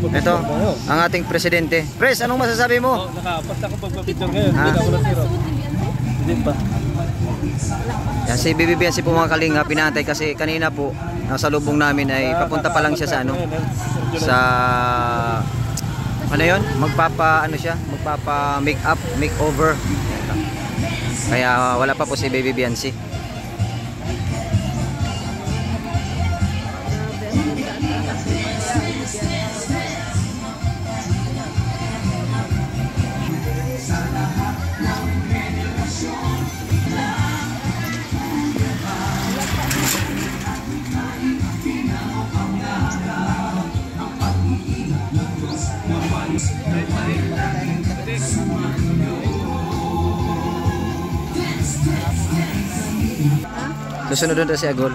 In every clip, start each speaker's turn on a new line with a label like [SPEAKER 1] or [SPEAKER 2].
[SPEAKER 1] Ito, ang ating presidente. Pres, anong masasabi mo?
[SPEAKER 2] Nakaapat ako pagpapicture ngayon. Hindi ako natira. Hindi pa.
[SPEAKER 1] Yan, si BBB si po mga kalinga, pinatay kasi kanina po nasa lubong namin ay papunta pa lang siya sa ano, sa ano yun, magpapa make up, makeover. Kaya wala pa po si Baby Biancy. Susunod na si Agol.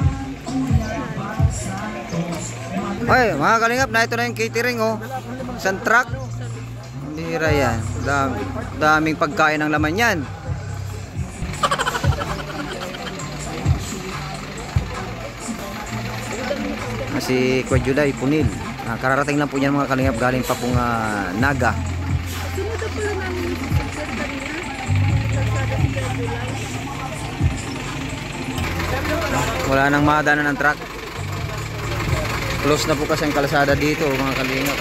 [SPEAKER 1] Ay, mga kalingap, na ito na yung catering oh. Isang truck. Bira yan. Daming pagkain ng laman yan. Si Kwadjulay Punil. Kararating lang po yan mga kalingap, galing pa pong Naga. Wala nang madaanan ng truck. Close na po kasi ang kalsada dito mga kalingap.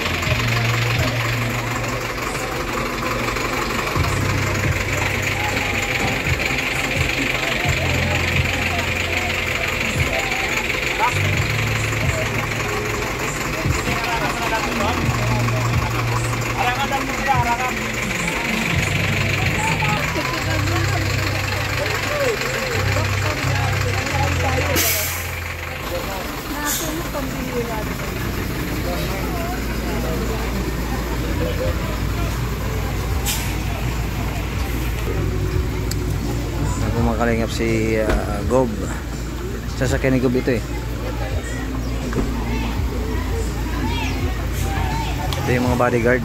[SPEAKER 1] Kalingap si Gob. Sasakyan ni Gob ito eh. Ito yung mga bodyguard.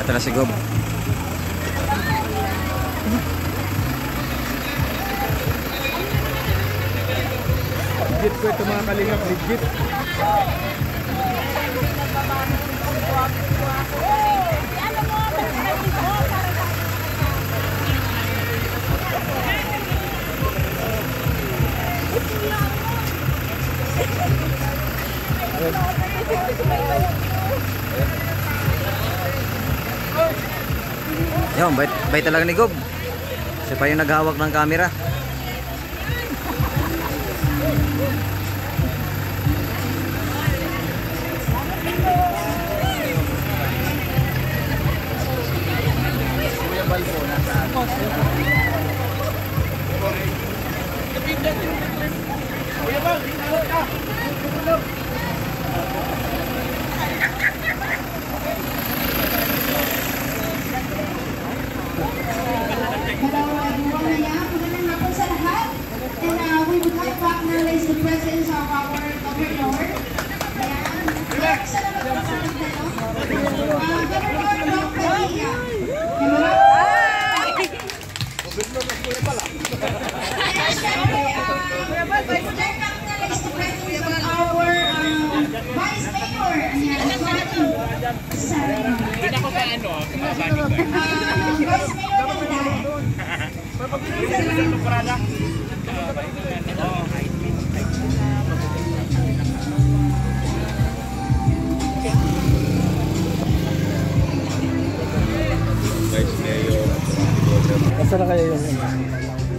[SPEAKER 1] Ito na si Gob.
[SPEAKER 2] Legit ko ito mga kalingap, legit.
[SPEAKER 1] Yung, bait talaga ni Gob. Siya pa yung naghawak ng camera.
[SPEAKER 2] Asa na kaya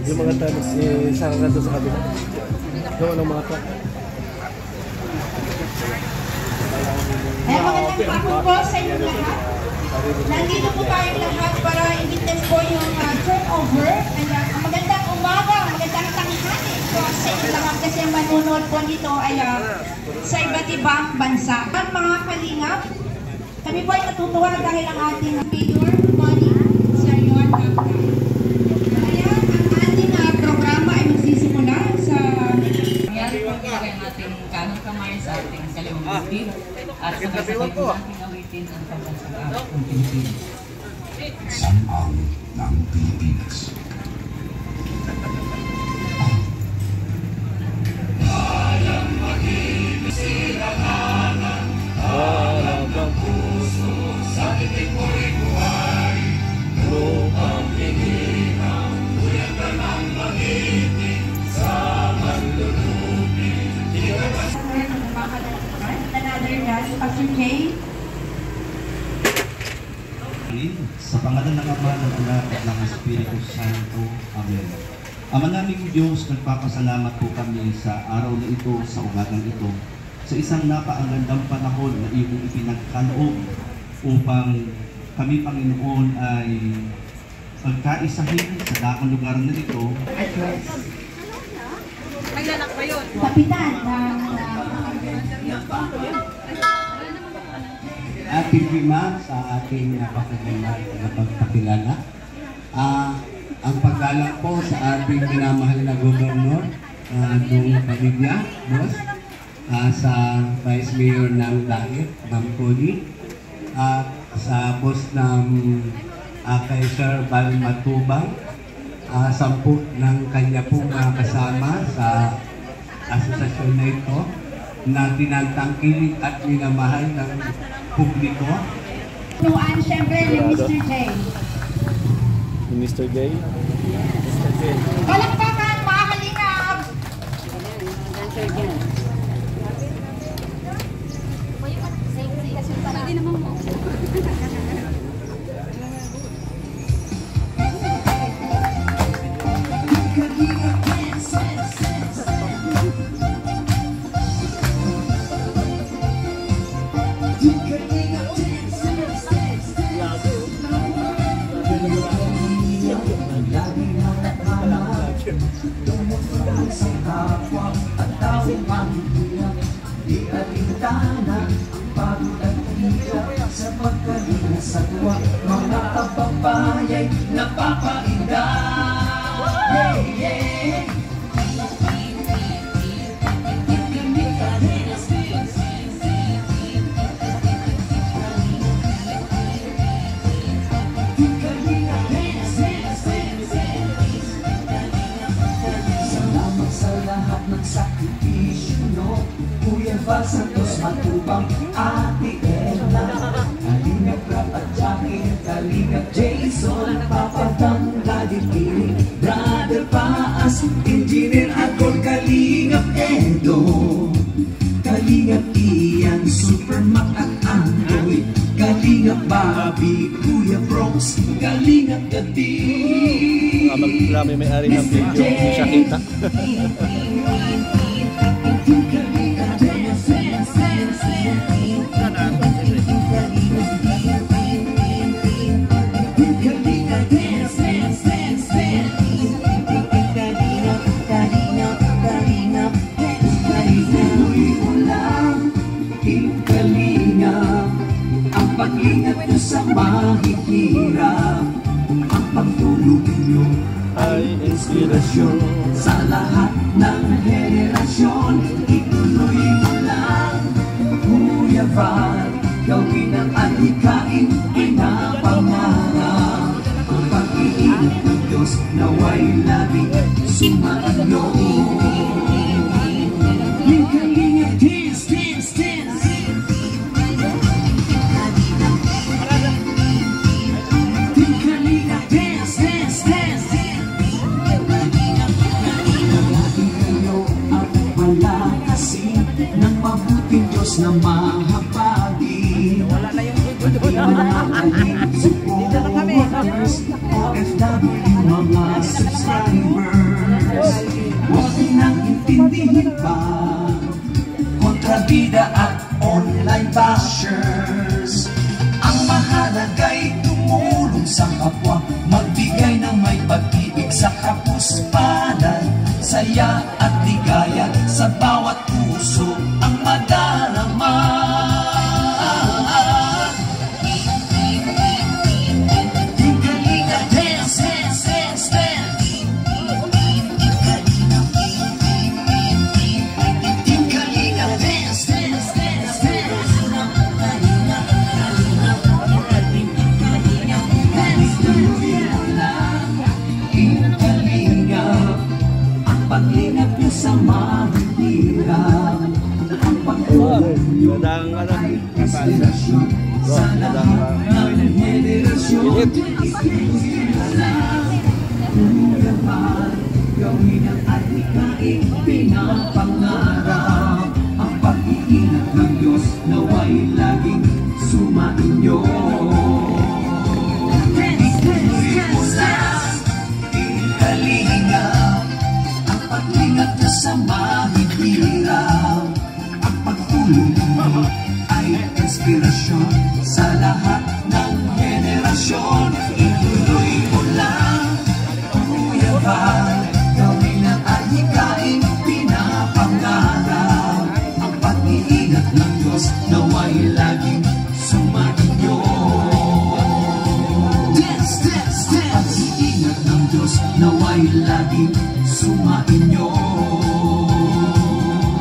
[SPEAKER 2] yung mga tanong isang nandun sa kabila? Yung anong mga truck?
[SPEAKER 3] Kaya magandang hapon po sa inyo lahat. Nandito po tayong lahat para i-witness po yung turnover. Ang magandang umaga, magandang tanghali po sa inyo lahat kasi ang manunood po nito ay sa iba't ibang bansa. Ang mga kalingap, kami po ay natutuwa dahil ang ating mayor, Money, Sir Yon Abda. Kaya ang ating programa ay magsisimula sa
[SPEAKER 2] Interviewin ko ah.
[SPEAKER 4] Sangam ng Pilipinas.
[SPEAKER 2] Halagang puso sa titik mo'y buhay, lupang hinginaw, buyan ka ng magiting sa manlulupi.
[SPEAKER 3] Another last, Pastor Jay.
[SPEAKER 5] Sa pangalan ng Ama, ng Anak, at ng Espiritu Santo. Amen. Ama naming Diyos, nagpapasalamat po kami sa araw na ito, sa umagang ito, sa isang napakagandang panahon na iyong ipinagkaloob upang kami, Panginoon, ay magkaisahin sa dakong lugar na ito.
[SPEAKER 3] Kapitan ng
[SPEAKER 6] ating lima sa ating napakagandang pagpakilala. Ang paggalang po sa ating minamahal na gobernador ng pamilya, boss, sa Vice Mayor ng Daet, Ma'am Connie, at sa boss ng kay Sir Val Matubang, 10 ng kanya pong mga kasama sa asosasyon na ito na tinatangkilik at minamahal ng publiko.
[SPEAKER 3] Tuan, syempre, ni Mr. J.
[SPEAKER 2] Mr. J.
[SPEAKER 3] Palakpakan, mga kalingap!
[SPEAKER 7] Pwede naman mo.
[SPEAKER 8] Mga kababayay napapainda. Yeah, yeah. Salamat sa lahat ng sakripisyo, no? Kuya Val Santos Matubang, Ate Ella, Kalingap Rap at Jackie, Kalingap Jason, Papadang Ladipili, Brother Paas, Engineer Agol, Kalingap Edo, Kalingap Ian, Supermac at Android, Kalingap Bobby, Kuya Bronx, Kalingap Gati.
[SPEAKER 2] Marami may-ari ng video, hindi siya kita.
[SPEAKER 8] Ang pag-ingat nyo sa mahihirap, ang pagtulong nyo ay inspirasyon sa lahat ng henerasyon. Ituloy mo lang, Kuya Val, gawin ang adhikain ay napangarap. Ang pag-iingat ng Diyos naway labing sumainyo. Kalinga, dance, dance, dance. Kalinga, dance, dance, dance. Lagi kayo ang palakasin ng mabuting Diyos na mahabagin. Mga kaling supporters, OFW, mga subscribers, huwag nang intindihin pa kontrabida at online bashers. Ang mahalaga'y tumulong sa kapwa, magbigay ng may pag-ibig sa kapuspanan, saya at ligaya sa bawat puso ang madarama. Kalinga, dance, dance, dance, dance. Kalinga, dance, dance, dance, dance. paglingap niyo sa mahihirap. Ang pagtulong niyo ay inspirasyon sa lahat ng henerasyon. Kuya Val, gawin ang adhikain pinapangarap. Ang pag-iingat ng Diyos nawa'y laging sumainyo. Ang paglingap niya sa mahihirap. Ang pagtulong mo ay inspirasyon sa lahat ng henerasyon. Ituloy mo lang, Kuya Val, gawin ang adhikain pinapangarap. Ang pag-iingat ng Diyos nawa'y laging sumainyo. Dance, dance, dance. Ang pag-iingat ng Diyos nawa'y laging sumainyo.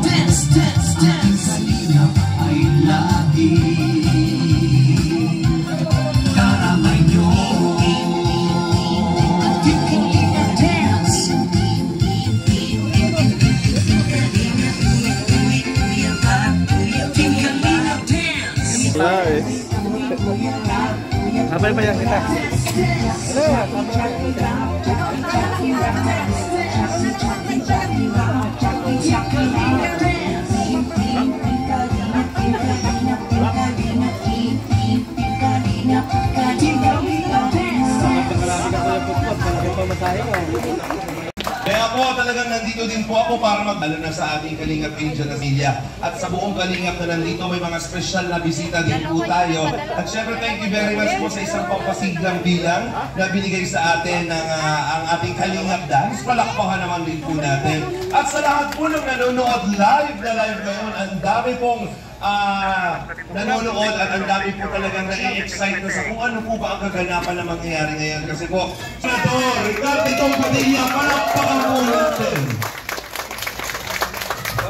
[SPEAKER 8] Dance, dance, dance. Ang kalingap ay laging karamay nyo. Ating kalingap dance. Ating kalingap dance.
[SPEAKER 2] Habay pa yan kita.
[SPEAKER 7] Kaya po talagang nandito din po ako para magdala na sa ating Kalingap Angel Amelia. At sa buong Kalingap na nandito, may mga special na bisita din po tayo. At syempre, thank you very much po sa isang pampasiglang bilang na binigay sa atin ng ang ating Kalingap Dance. Palakpakan naman din po natin. At sa lahat po ng nanonood live ngayon, ang dami pong nanonood at ang dami po talagang na-excite na sa kung ano po ba ang kaganapan na mangyayari ngayon. Kasi po, Senador Ricardo Padilla, palakpakan po natin.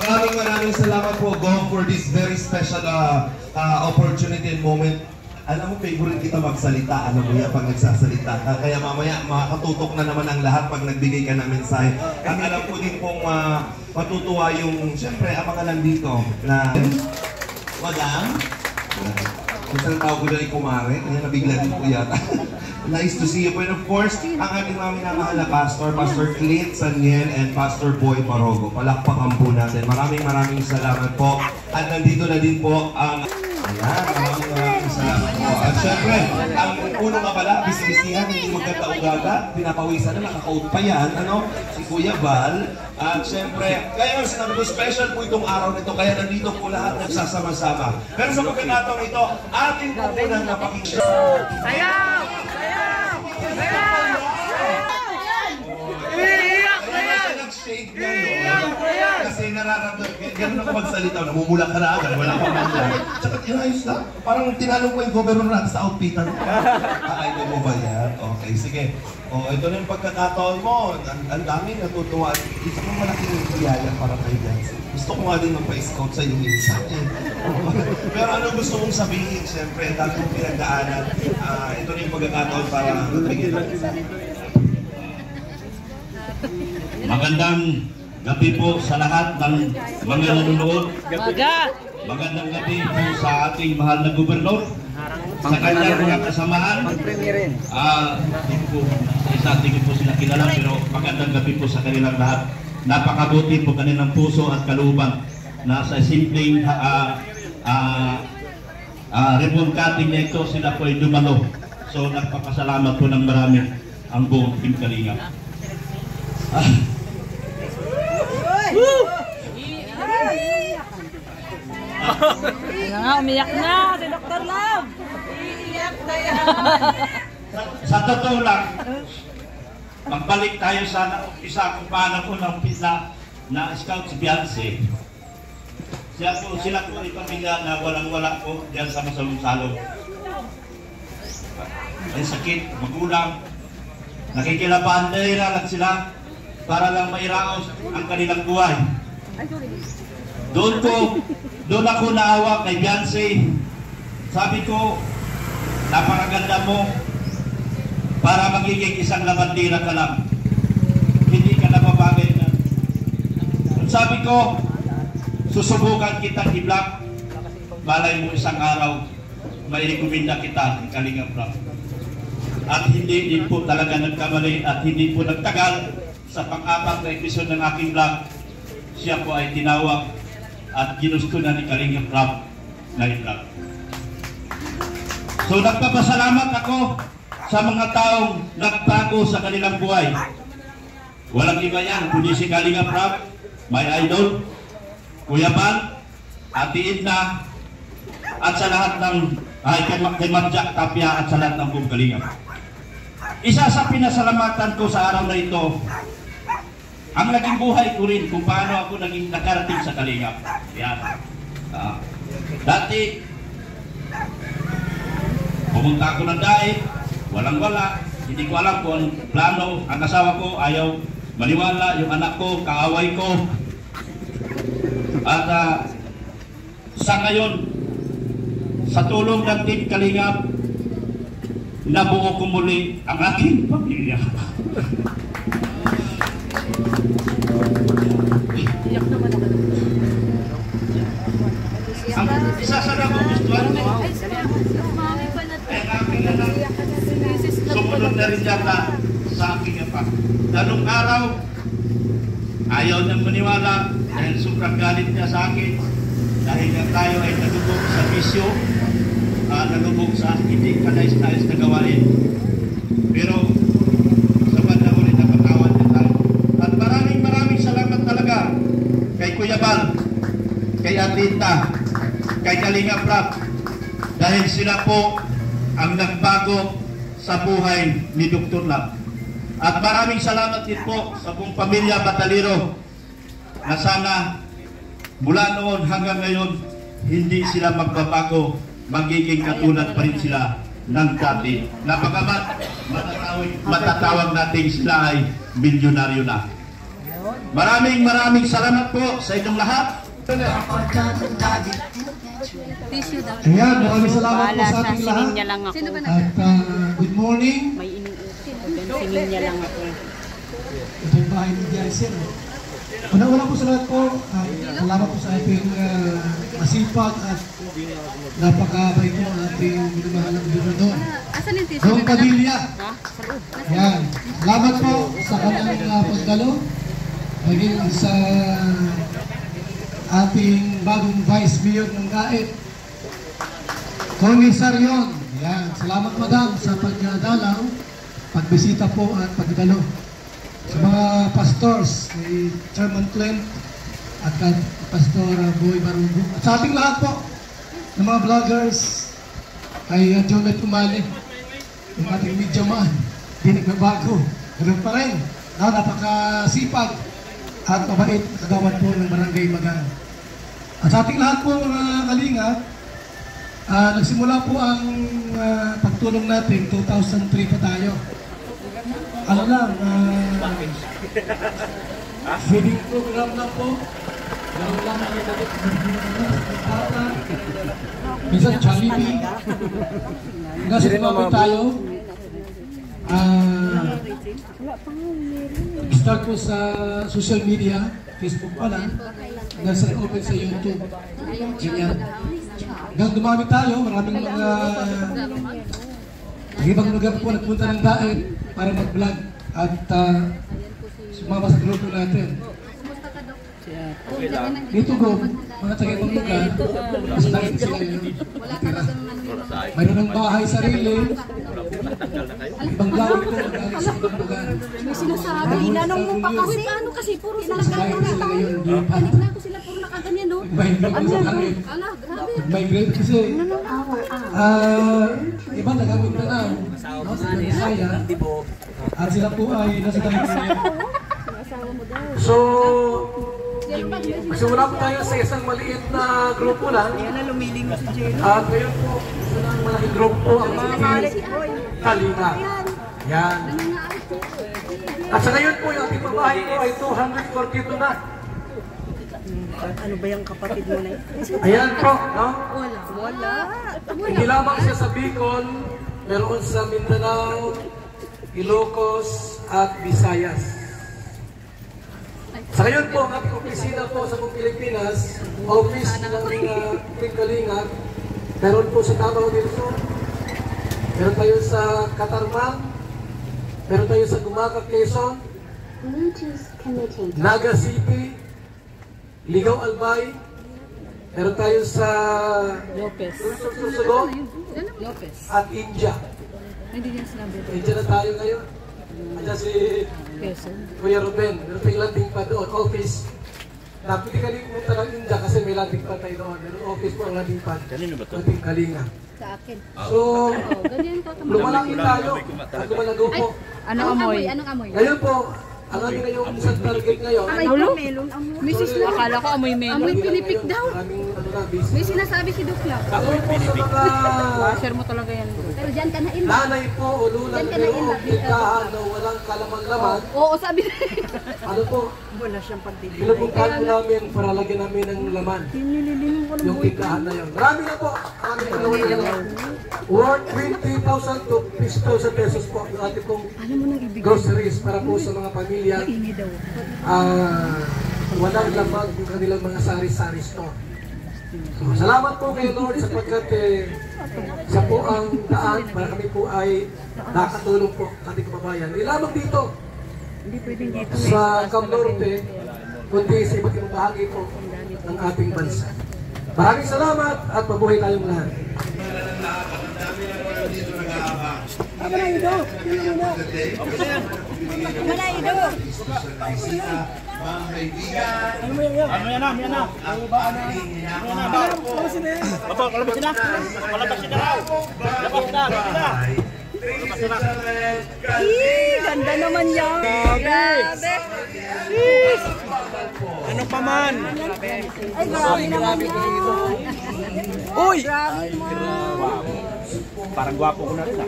[SPEAKER 7] Maraming salamat po, Gong, for this very special opportunity and moment. Alam mo, favorite kita magsalita. Alam mo yan pag nagsasalita ka. Kaya mamaya, makatutok na naman ang lahat pag nagbigay ka ng mensahe. At alam ko din pong matutuwa yung, siyempre, ang mga nandito na Madam? Minsan tawag ko na ay kumare, kanya nabigla din po yata. Nice to see you. And of course, ang ating mga minamahal na pastor, Pastor Clint Saniel and Pastor Boy Barogo. Palakpakan po natin. Maraming salamat po. At nandito na din po ang... Ayan, maraming salamat po. At syempre, ang unang kapala, bisibisihan, hindi magkataugaga, pinapawisan na, nakaka-out pa yan, ano? Si Kuya Val. At syempre, kaya sinabi ko, special po itong araw nito, kaya nandito po lahat nagsasama-sama. Pero sa pagkakataong ito, ating po munang napakinggan.
[SPEAKER 9] Sayaw! Sayaw! Sayaw! Iiyak! Sayaw!
[SPEAKER 7] Nag-shake ngayon. Kasi nararamdaman, gano'n ako magsalita, namumula ka na agad, wala pang nangyay. Tsaka inayos lang, parang tinanong ko yung governor natin sa outfitan. Idol mo ba yan? Okay, sige. Ito na yung pagkakataon mo. Ang dami natutuwa. Isa kong malaking biyaya para kay Dance. Gusto ko nga din magpa-scout sa iyo minsan. Pero ano gusto mong sabihin? Siyempre, dahil kong pinagdaanan. Ito na yung pagkakataon para magbigay natin.
[SPEAKER 5] Magandang gabi po sa lahat ng mga nanonood. Magandang gabi po sa ating mahal na gobernador. Sa kanyang mga kasamahan. Hindi po sa isa tingin po sila kilala, pero magandang gabi po sa kanilang lahat. Napakabuti po kanilang puso at kalooban na sa simpleng ribbon cutting na ito, sila po ay dumalo. So nagpapasalamat po ng marami ang buong Team Kalingap.
[SPEAKER 9] Umiyak na si Dr. Love. Iiyak na yan.
[SPEAKER 5] Sa totoo lang, magbalik tayo sa umpisa kung paano po na-umpisa na scout si Beyonce. Sila po ay pamilya na walang-wala po diyan sa Masalong-Salong. Ay sakit, magulang, nakikilabandera lang sila para lang mairaos ang kanilang buhay. Doon ako naawa kay Beyonce. Sabi ko, napakaganda mo para magiging isang labandera ka lang. Hindi ka nababagay na Sabi ko, susubukan kita i-vlog. Malay mo isang araw, mai-recommenda kita ng Kalingap Rap. At hindi din po talaga nagkamali at hindi po nagtagal sa pang-apat na episode ng aking vlog. Siya po ay tinawag at ginusto na ni Kalingap Rap na i-vlog. So nagpapasalamat ako sa mga taong nagtago sa kanilang buhay. Walang iba yan, kundi si Kalingap Rap, my idol, Kuya Bal, Ate Edna, at sa lahat ng kay Madjak Tapia at sa lahat ng buong Kalingap. Isa sa pinasalamatan ko sa araw na ito, ang naging buhay ko rin kung paano ako naging nakarating sa Kalingap. Yan. Dati, pumunta ako ng daig, walang-wala, hindi ko alam kung anong plano. Ang asawa ko ayaw maniwala, yung anak ko, kaaway ko. At sa ngayon, sa tulong ng Team Kalingap, nabuo ko muli ang aking pamilya. Ang isa sa nagugustuhan ko, sumunod na rin yata sa aking apa. Dalong araw, ayaw niyang maniwala dahil sobrang galit niya sa akin dahil tayo ay nalubog sa bisyo, nalubog sa hindi kanais-nais na gawain. Pero sa banda ulit na patawad niya tayo. At maraming salamat talaga kay Kuya Bal, kay Atita, kay Kalingap Rap dahil sila po ang nagbago sa buhay ni Dr. Lab. At maraming salamat din po sa buong pamilya Batalero na sana mula noon hanggang ngayon hindi sila magbabago, magiging katulad pa rin sila ng dati. Napagamat matatawag natin sila ay milyonaryo na. Maraming salamat po sa inyong lahat.
[SPEAKER 2] Ayan, maraming salamat po sa ating lahat.
[SPEAKER 9] Niya lang ako.
[SPEAKER 2] At good morning.
[SPEAKER 9] May sinin niya lang ako.
[SPEAKER 2] Ito yung bahay ni Jason. Una-una po sa lahat po, salamat po sa ating masipag at napakabay po ang ating minamahal ng gobernador. Doon Padilla. Yan. Salamat po sa kanyang pagdalo. Maging sa ating bagong Vice Mayor ng Gaet, Connie Sarion. Yan. Salamat madam sa pagdalaw, pagbisita po at pagdalo. Sa mga pastors, ni Chairman Clint at Pastor Boy Barugo. At sa ating lahat po, ng mga vloggers, ay Jomet Umali, yung ating media man, di nagbabago. Ganun pa rin. Napakasipag at mabait kagawad po ng Barangay Magan. At sa ating lahat po mga Kalingap, nagsimula po ang pagtulong natin, 2003 pa tayo. Ano lang, feeding program lang po. Gano'n lang minsan Jollibee. Hanggang sa tumawin tayo. Start po sa social media, Facebook pa lang. Hanggang sa open sa YouTube. Ganyan. Hanggang dumami tayo, maraming mga ibang lugar po nagpunta ng Daet para mag-vlog at sumama sa grupo natin. Dito go, mga taga-ibang lugar, mas dahil sila yung tira. Mayroon ng bahay sarili, ibang gawin ko magaling sa ibang lugar.
[SPEAKER 10] May sinasabi, inanong mo pa kasi, paano kasi puro sila ganyan. Panik na ako sila puro nakaganyan, no?
[SPEAKER 2] Migrate kasi, iba nagawin na lang, sa Bisaya, at sila po ay nasa California. So, magsimula po tayo sa isang maliit na grupo lang. At ngayon po, isang malaking grupo ang Kalingap. Yan. At sa ngayon po, yung ating babae po ay 242 na.
[SPEAKER 9] Ano ba yung kapatid mo na yun?
[SPEAKER 2] Ayan po, no?
[SPEAKER 9] Wala.
[SPEAKER 2] Hindi lamang siya sa Bicol, meron sa Mindanao, Ilocos, at Visayas. Sa ngayon po, ang ating opisina po sa Pilipinas, office ng Team Kalinga, meron po sa Davao del Sur, meron tayo sa Katarman, meron tayo sa Gumaca, Quezon, Naga City, Ligaw, Albay, meron tayo sa Sursogon at India. India na tayo ngayon. At si Kuya Ruben, meron tayong landing pad doon, office. Pwede ka rin pumunta ng India kasi may landing pad tayo doon. Meron office po ang landing pad. Kanino ba ito? Ating Kalinga.
[SPEAKER 10] Sa akin.
[SPEAKER 2] So, lumalaki tayo at lumalago po.
[SPEAKER 10] Anong amoy? Anong amoy?
[SPEAKER 2] Ngayon po, ang ating ngayong isang target ngayon.
[SPEAKER 10] Melon amoy. Mrs. Lang. Akala ko amoy melon. Amoy pinipik daw. May sinasabi si Dukla.
[SPEAKER 2] Ako po sa mga
[SPEAKER 10] Share mo talaga yan. Pero dyan ka na in.
[SPEAKER 2] nanay po o lula pero pintahan na walang kalaman-laman.
[SPEAKER 10] Oo, sabi na.
[SPEAKER 2] Ano po?
[SPEAKER 9] Wala siyang pagdibig.
[SPEAKER 2] Pinabungkahan po namin para lagyan namin ng laman. Yung tindahan na yun. Marami na po. Marami na po. Worth 20,000 to 50,000 pesos po yung ating pong groceries para po sa mga pamilya. Walang lamang yung kanilang mga sari-sari store. So, salamat po kay Lord sapagkat siya po ang daan para kami po ay nakatulong po ating kababayan. Hindi lamang dito sa Camp Norte, kundi sa iba't ibang bahagi po ng ating bansa. Maraming salamat at mabuhay tayong lahat.
[SPEAKER 9] Ganda naman yan. Grabe.
[SPEAKER 11] Ano pa man?
[SPEAKER 9] Ay, grabe naman yan.
[SPEAKER 11] Uy!
[SPEAKER 9] Grabe
[SPEAKER 11] Parang gwapo ko na rin ah.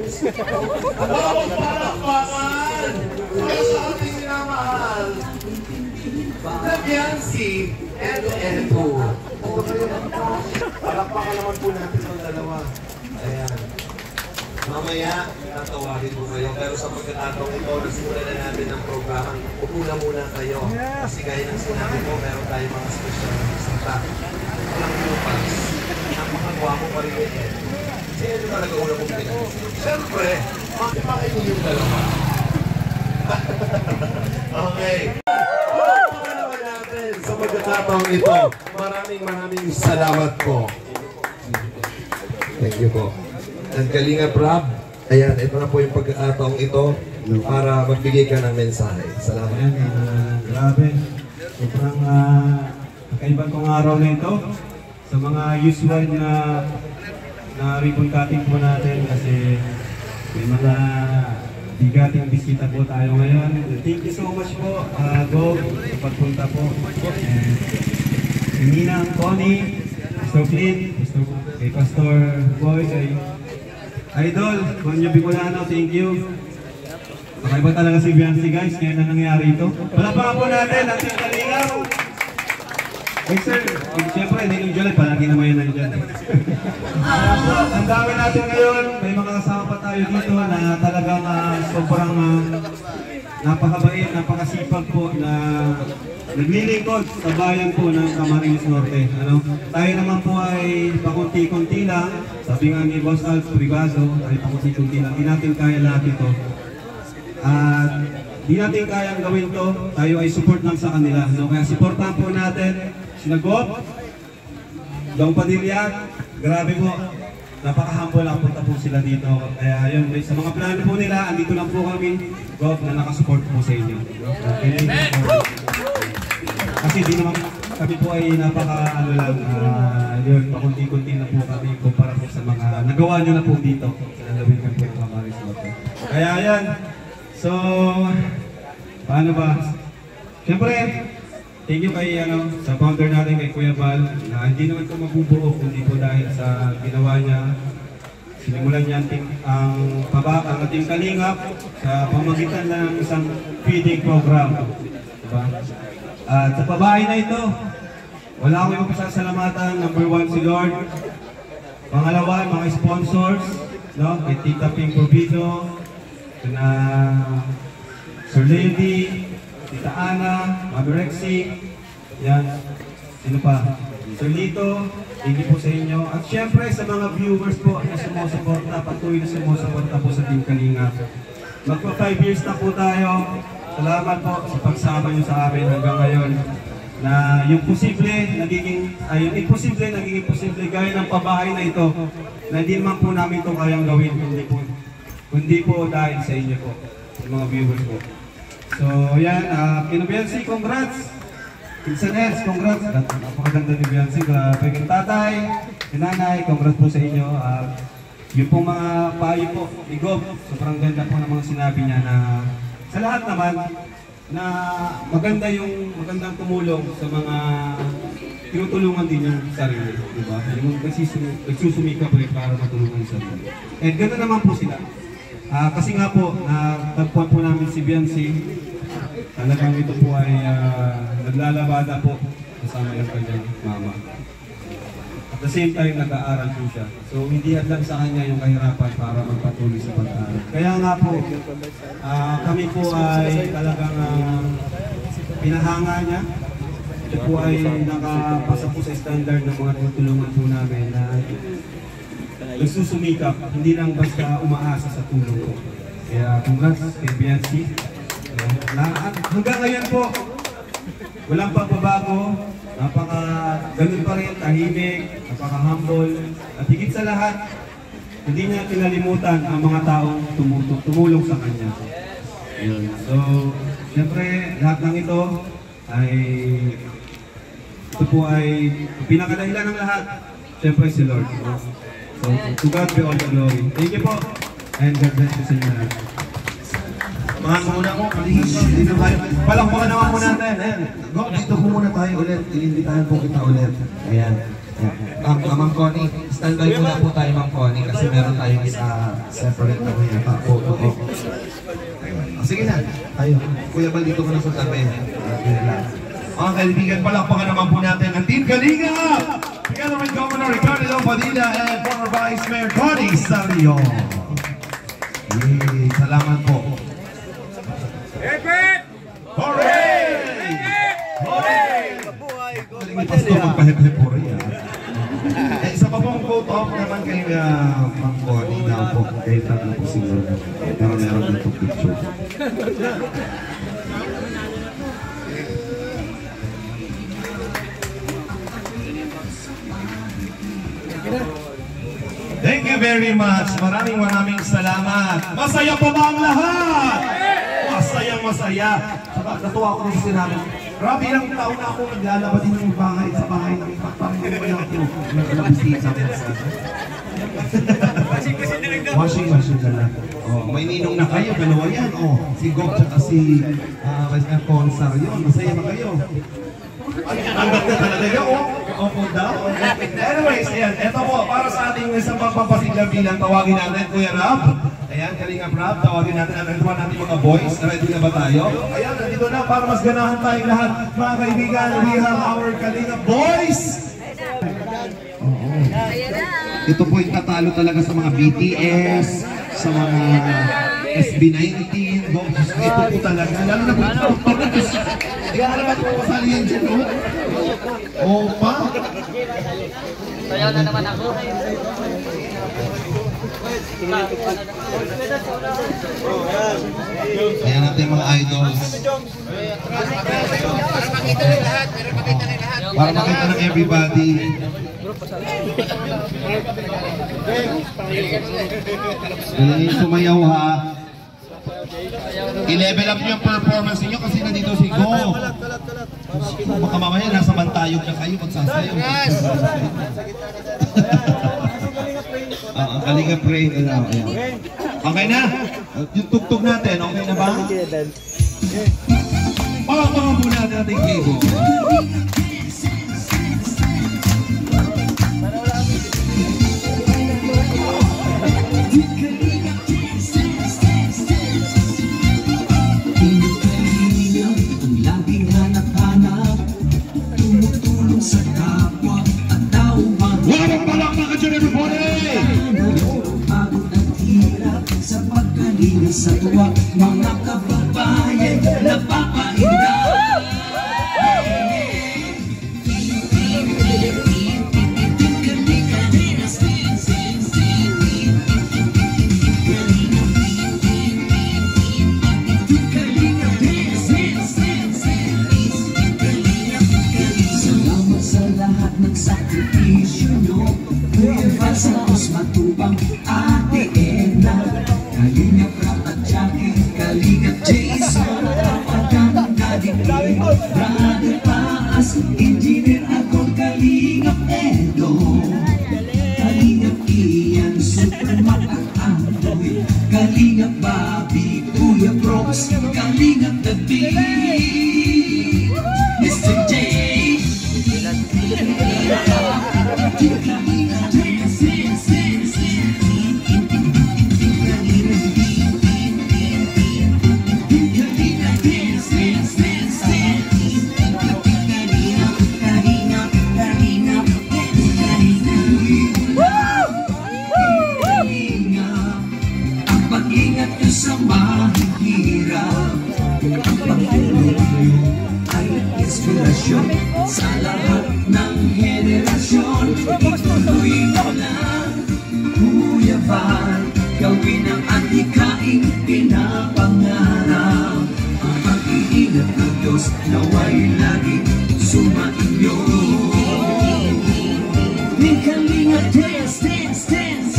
[SPEAKER 7] Palakpakan naman po natin ang dalawa. Ayan. Mamaya, tatawarin po kayo. Pero sa pagkakataong ito, nasimulan na natin ang programa. Upo na muna kayo. Kasi gaya ng sinabi ko, meron tayong mga special na bisita. Walang lupas. Napakagwapo pa rin yan. Sino yung talaga una kong pinag-isip? Siyempre, makipakain niyo yung dalawa. Okay. Sa pagkakataong ito, maraming salamat po. Thank you po. And Kalinga Prab, ayan, ito na po yung pagkakataong ito para magbigay ka ng mensahe. Salamat.
[SPEAKER 12] Ayan, grabe. Sobrang kaiban kong araw na ito. Sa mga usual na ribbon cutting po natin kasi may mga bigating bisita po tayo ngayon. Thank you so much po, Gov, sa pagpunta po. And si Ninang, Connie, Pastor Clint, kay Pastor Boy, kay Idol, Konyo Bicolano, thank you. Makaiba talaga si Biancy guys, kaya na nangyari ito. Palapakan po natin ang Team Kalinga. Hey sir, siyempre, Ninong July, palagi naman yun nandiyan. Ang dami natin ngayon, may mga kasama pa tayo dito na talagang sobrang napakabait, napakasipag po na naglilingkod sa bayan po ng Camarines Norte. Tayo naman po ay pakunti-kunti lang, sabi nga ni Boss Alf Privado, ay pakunti-kunti lang, di natin kaya lahat ito. At di natin kayang gawin to, tayo ay support lang sa kanila. Kaya supportan po natin Sinagop, Dong Padilla, grabe po, napaka-humble lang punta po sila dito. Kaya yun, sa mga plano po nila, andito lang po kami, Gov, na nakasupport po sa inyo. Okay. Kasi di naman kami po ay napaka-ano lang, yun, pakunti-kunti na po kami kumpara po sa mga nagawa nyo na po dito. Sinalawin kami po yung Camarines Norte. Kaya yan, so, paano ba? Siyempre, thank you kay sa founder natin, kay Kuya Val, na hindi naman ito mabubuo kundi po dahil sa ginawa niya. Sinimulan niya ang ating Kalingap sa pamagitan ng isang feeding program. Diba? At sa pabahay na ito, wala akong yung pasasalamatan. Number 1 si Lord. Pangalawa, mga sponsors, no? Kay Tita Pink Provido, na Sir Lady, Tita Ana, Mami Rexy, yan, sino pa? Sir Lito, thank you po sa inyo. At syempre sa mga viewers po na sumusuporta, patuloy na sumusuporta po sa Team Kalingap. Magpa 5 years na po tayo. Salamat po sa pagsama nyo sa amin hanggang ngayon. Na yung posible, yung imposible, nagiging posible gaya ng pabahay na ito, na hindi naman po namin ito kayang gawin, kundi po dahil sa inyo po, sa mga viewers po. So yan, Kina Biancy, congrats! Pinsan Els, congrats! Napakaganda ni Biancy, paging tatay, sinanay, congrats po sa inyo. Yung pong mga payo po, ni Gob, sobrang ganda po ng mga sinabi niya na sa lahat naman, na magandang tumulong sa mga tinutulungan din yung sarili, di ba? Yung nagsusumikap rin para matulungan yung sarili. And gano'n naman po sila. Kasi nga po, tagpuan po namin si Biancy, talagang ito po ay naglalabada po kasama yung kanyang mama. At the same time, nag-aaral po siya. So hindi lang sa kanya yung kahirapan para magpatuloy sa pag-aaral. Kaya nga po, kami po ay talagang pinahanga niya. Ito po ay nakapasa po sa standard ng mga tutulungan po namin na nagsusumikap, hindi lang basta umaasa sa tulong po. Kaya congrats kay Biancy. Hanggang ngayon po, walang pagbabago. Ganun pa rin, tahimik, napaka-humble, at higit sa lahat, hindi niya kinalimutan ang mga taong tumulong sa kanya. Yun. So, siyempre, lahat ng ito po ay pinakadahilan ng lahat, siyempre si Lord. So, to God be all the glory. Thank you po, and God bless you sa inyo lahat.
[SPEAKER 7] Mahal muna ko, dito tayo. Palakpakan naman po natin. Ayan. Go, dito po muna tayo ulit. Iimbitahan po kita ulit. Ayan. Ma'am Connie, standby muna po tayo, Ma'am Connie, kasi meron tayong isa separate na kuya. Photo ko. Sige na. Tayo. Kuya Bal, dito ko na sa tabi. Mga kaibigan, palakpakan naman po natin ang Team Kalingap! Together with Governor Ricardo Padilla and former Vice Mayor Connie Sarrio. Salamat po.
[SPEAKER 11] Hip-hip!
[SPEAKER 7] Hooray! Hooray! May pasto magpa-hip-hip hooray. Isa pa pong photo op naman kay Ma'am Connie daw po. Kaya tatlo po sila. Pero meron dito picture. Thank you very much. Maraming salamat. Masaya pa ba ang lahat? Masaya. Saka natuwa ako nung sinabi. Grabe ilang taon na ako naglalaba din ng bahay sa bahay ng pagpapangin ako. Naglalabisita ko sa washing machine na lang. May ninong na kayo, dalawa yan. Si Gob at si Vice Mayor Consar yun. Masaya ba kayo? Ang ganda talaga yun. Opo daw. Anyways, ayan. Ito po, para sa ating isang pagpapasigla bilang tawagin natin, Kuya Rab. Ayan, Kalingap Rab, tawagin natin ang natin mga boys. Ready na ba tayo? Ayan, nandito na para mas ganahan tayong lahat. Mga kaibigan, we have our Kalingap boys! Ito po yung tatalo talaga sa mga BTS, sa mga SB19. Ito po talaga. Lalo na po ito. Kaya naman po kasali yan dyan, no? Opa!
[SPEAKER 13] Kaya na naman ako.
[SPEAKER 7] Ayan natin mga idols. Para makita ng everybody. Galing sumayaw ha. I-level up nyo yung performance niyo kasi nandito si Go. Baka mamaya nasa bantayog na kayo magsasayaw. Kalingap Rain. Okay na? Yung tugtog natin, okay na ba? Palakpakan po natin ating K-Bo.
[SPEAKER 8] Sa tuwa, mga kababayan, napapainda sakripisyo nyo. Kuya Val Santos Matubang, Ate Edna, Kalingap Rap at Jackie, Kalingap Jason, Pagkanda Dikli, Brother Paas, Engineer Agol, Kalingap Edo, Kalingap Ian, Superman at Andoy, Kalingap Bobby, Kuya Brooks, Kalingap The Beat, Mr. J. Sa lahat ng henerasyon, ituloy mo lang, Kuya Val, gawin ang adhikaing pinapangarap. Ang pag-iingat ng Diyos nawa'y laging sumainyo. May Kalinga dance, dance, dance.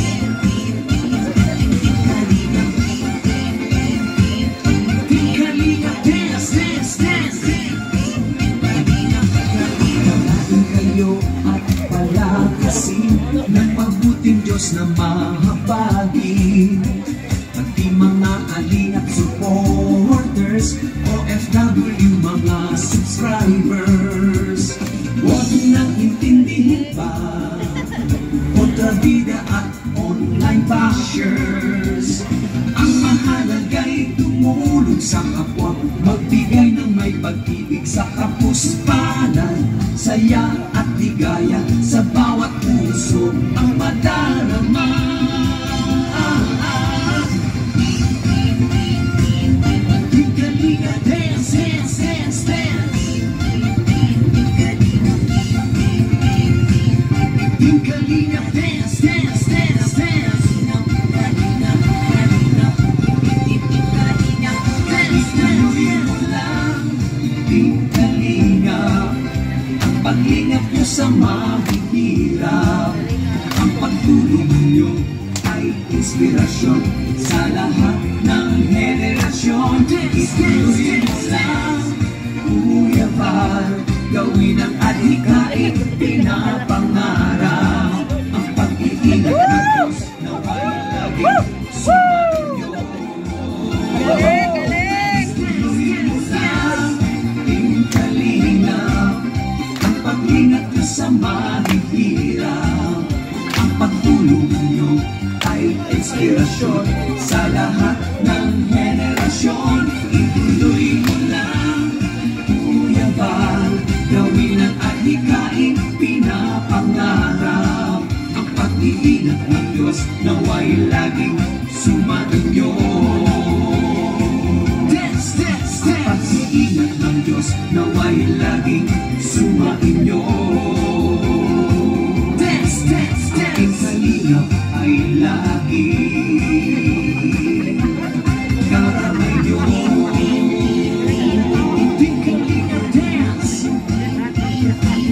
[SPEAKER 8] Kalinga dance, dance, dance. At palakasin ng mabuting Diyos na mahabagin. Pati mga alingap supporters, OFW mga subscribers, huwag nang intindihin pa kontrabida at online bashers. Ang mahalaga'y tumulong sa kapwa, magbigay ng may pag-ibig sa kapuspanan, saya at ligaya sa bawat puso ang madarama. Kalinga dance, dance, dance, dance. Kalinga dance, dance, dance, dance. Pag-ingat nyo sa mahihirap, ang pagtulong nyo ay inspirasyon sa lahat ng henerasyon. Ituloy mo lang, Kuya Val, gawin ang adhikain pinapangarap. Ang pag-iingat ng Diyos nawa'y laging sumainyo. Ituloy mo lang, Kalingap, pag-ingat nyo sa mahihirap, ang pagtulong nyo ay inspirasyon sa lahat ng henerasyon. Ituloy mo lang, Kuya Val, gawin ang adhikain pinapangarap. Ang pag-iingat ng Diyos nawa'y laging sumainyo. Dance, dance, dance. Ang pag-iingat ng Diyos nawa'y laging sumainyo. Dance, dance, dance. Aking kalingap ay lagi karamay nyo. Aking kalingap dance. Kuya Val,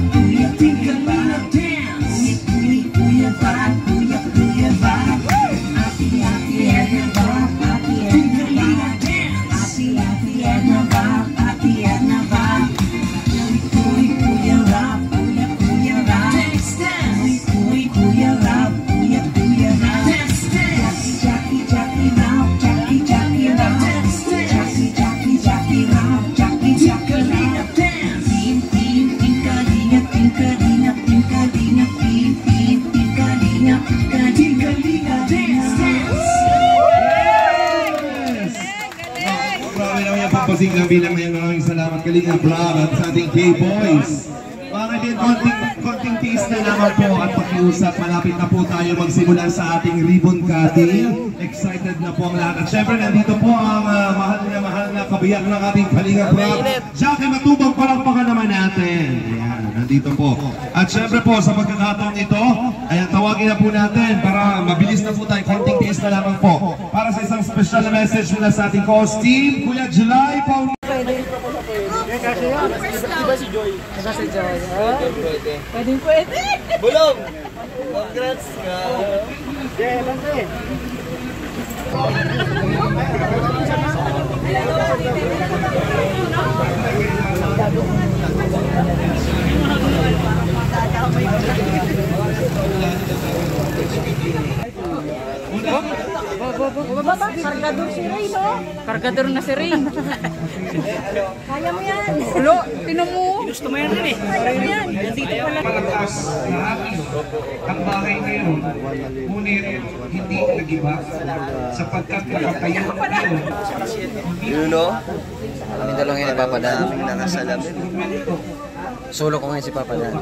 [SPEAKER 8] aking kalingap dance. Kuya Val, Kuya Val. Ati Edna Val, Ati Edna Val. Ati Edna Val, Ati Edna Val. Kuya Rap, Kuya Rap. Kuya Rap, Kuya Rap. Jackie Rap, Jackie Rap. Jackie Rap, Jackie Rap. Team Kalingap, Kalingap dance.
[SPEAKER 7] Grabe naman yung pampasinggang bilang ngayon. Maraming salamat Kalingap Rap at sa ating K-Boys. Mga din, konting tiis na naman po at pakiusap. Malapit na po tayo magsimula sa ating ribbon cutting. Excited na po ang lahat. At syempre nandito po ang mahal na kabiyak ng ating Kalingap Rap. Jackie Matubang, palakpakan naman natin. Ayan, nandito po. At syempre po sa pagkakataong ito, ayan, tawagin na po natin para mabilis na po tayo. Konting tiis na lamang po. Para sa isang special na message mula sa ating co-host team, Kuya July Paul.
[SPEAKER 11] Iba si Joy.
[SPEAKER 9] Iba si Joy. Pwedeng pwede.
[SPEAKER 11] Bulong! Congrats ka. Yeah, lante.
[SPEAKER 9] Kargador si Ray, no? Kargador na si Ray. Kaya mo yan. Ulo, tinan mo. Gusto mo yan rin eh. Kaya mo yan. Nandito pala.
[SPEAKER 6] Malakas na akin ang bahay ngayon. Ngunit hindi nag-iba sapagkat nakatayo ngayon.
[SPEAKER 1] You know? Kami dalawang yun, ipapadaming nakasalamin. Solo ko ngayon si Papa Dan.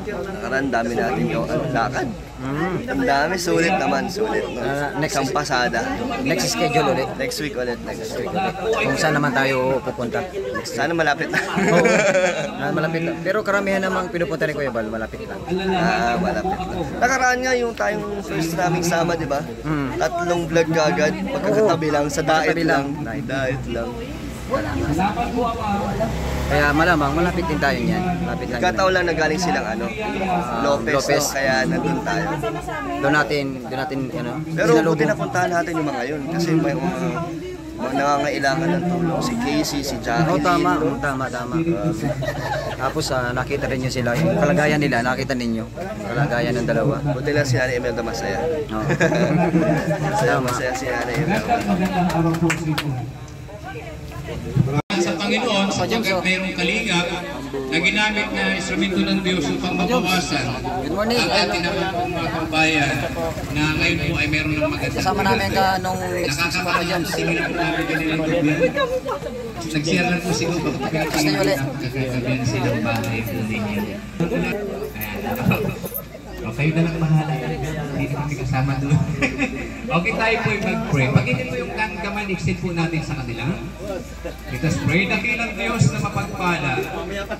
[SPEAKER 11] Nakaraan dami natin yung lakad. Ang dami, sulit naman, sulit. No?
[SPEAKER 1] Next
[SPEAKER 11] Isang pasada.
[SPEAKER 1] Next schedule ulit.
[SPEAKER 11] Next week ulit.
[SPEAKER 1] Kung saan naman tayo pupunta.
[SPEAKER 11] Sana malapit na.
[SPEAKER 1] Oo, malapit lang. Pero karamihan namang pinupunta ni Kuya Bal, malapit lang.
[SPEAKER 11] Malapit na. Nakaraan nga yung tayong first naming sama, di ba? Tatlong vlog agad, pagkakatabi lang, sa diet lang. Diet lang.
[SPEAKER 1] Kaya malamang, malapit din tayo niyan. Malapit lang.
[SPEAKER 11] Kataon lang na galing silang Lopez.
[SPEAKER 1] Lopez.
[SPEAKER 11] No? Kaya nandun tayo.
[SPEAKER 1] Doon natin,
[SPEAKER 11] Pero buti na puntahan natin yung mga yun. Kasi may mga nangangailangan ng tulong. Si Casey, si Jackie.
[SPEAKER 1] Oo, tama. Tapos nakita rin nyo sila. Yung kalagayan nila, nakita ninyo. Kalagayan ng dalawa.
[SPEAKER 11] Buti lang si Nanay Imelda masaya. Masaya si Nanay Imelda.
[SPEAKER 6] Sa Panginoon, sapagkat mayroong kalingap na ginamit na instrumento ng Diyos upang mabawasan ang ating naman pong mga kabayan na ngayon po ay mayroon ng magandang
[SPEAKER 1] kasama namin ka nung
[SPEAKER 6] nakakakaalam sa tingin po namin kanilang gabihan. Nag-share lang po siguro bakit pinagpangin na nakakagabihan silang bahay po ninyo. Okay na lang mahala. Hindi na kami kasama doon. Okay, tayo po yung mag-pray. Pag-init po yung kamay, extend po natin sa kanila. Let us pray. Dakilang Diyos na mapagpala.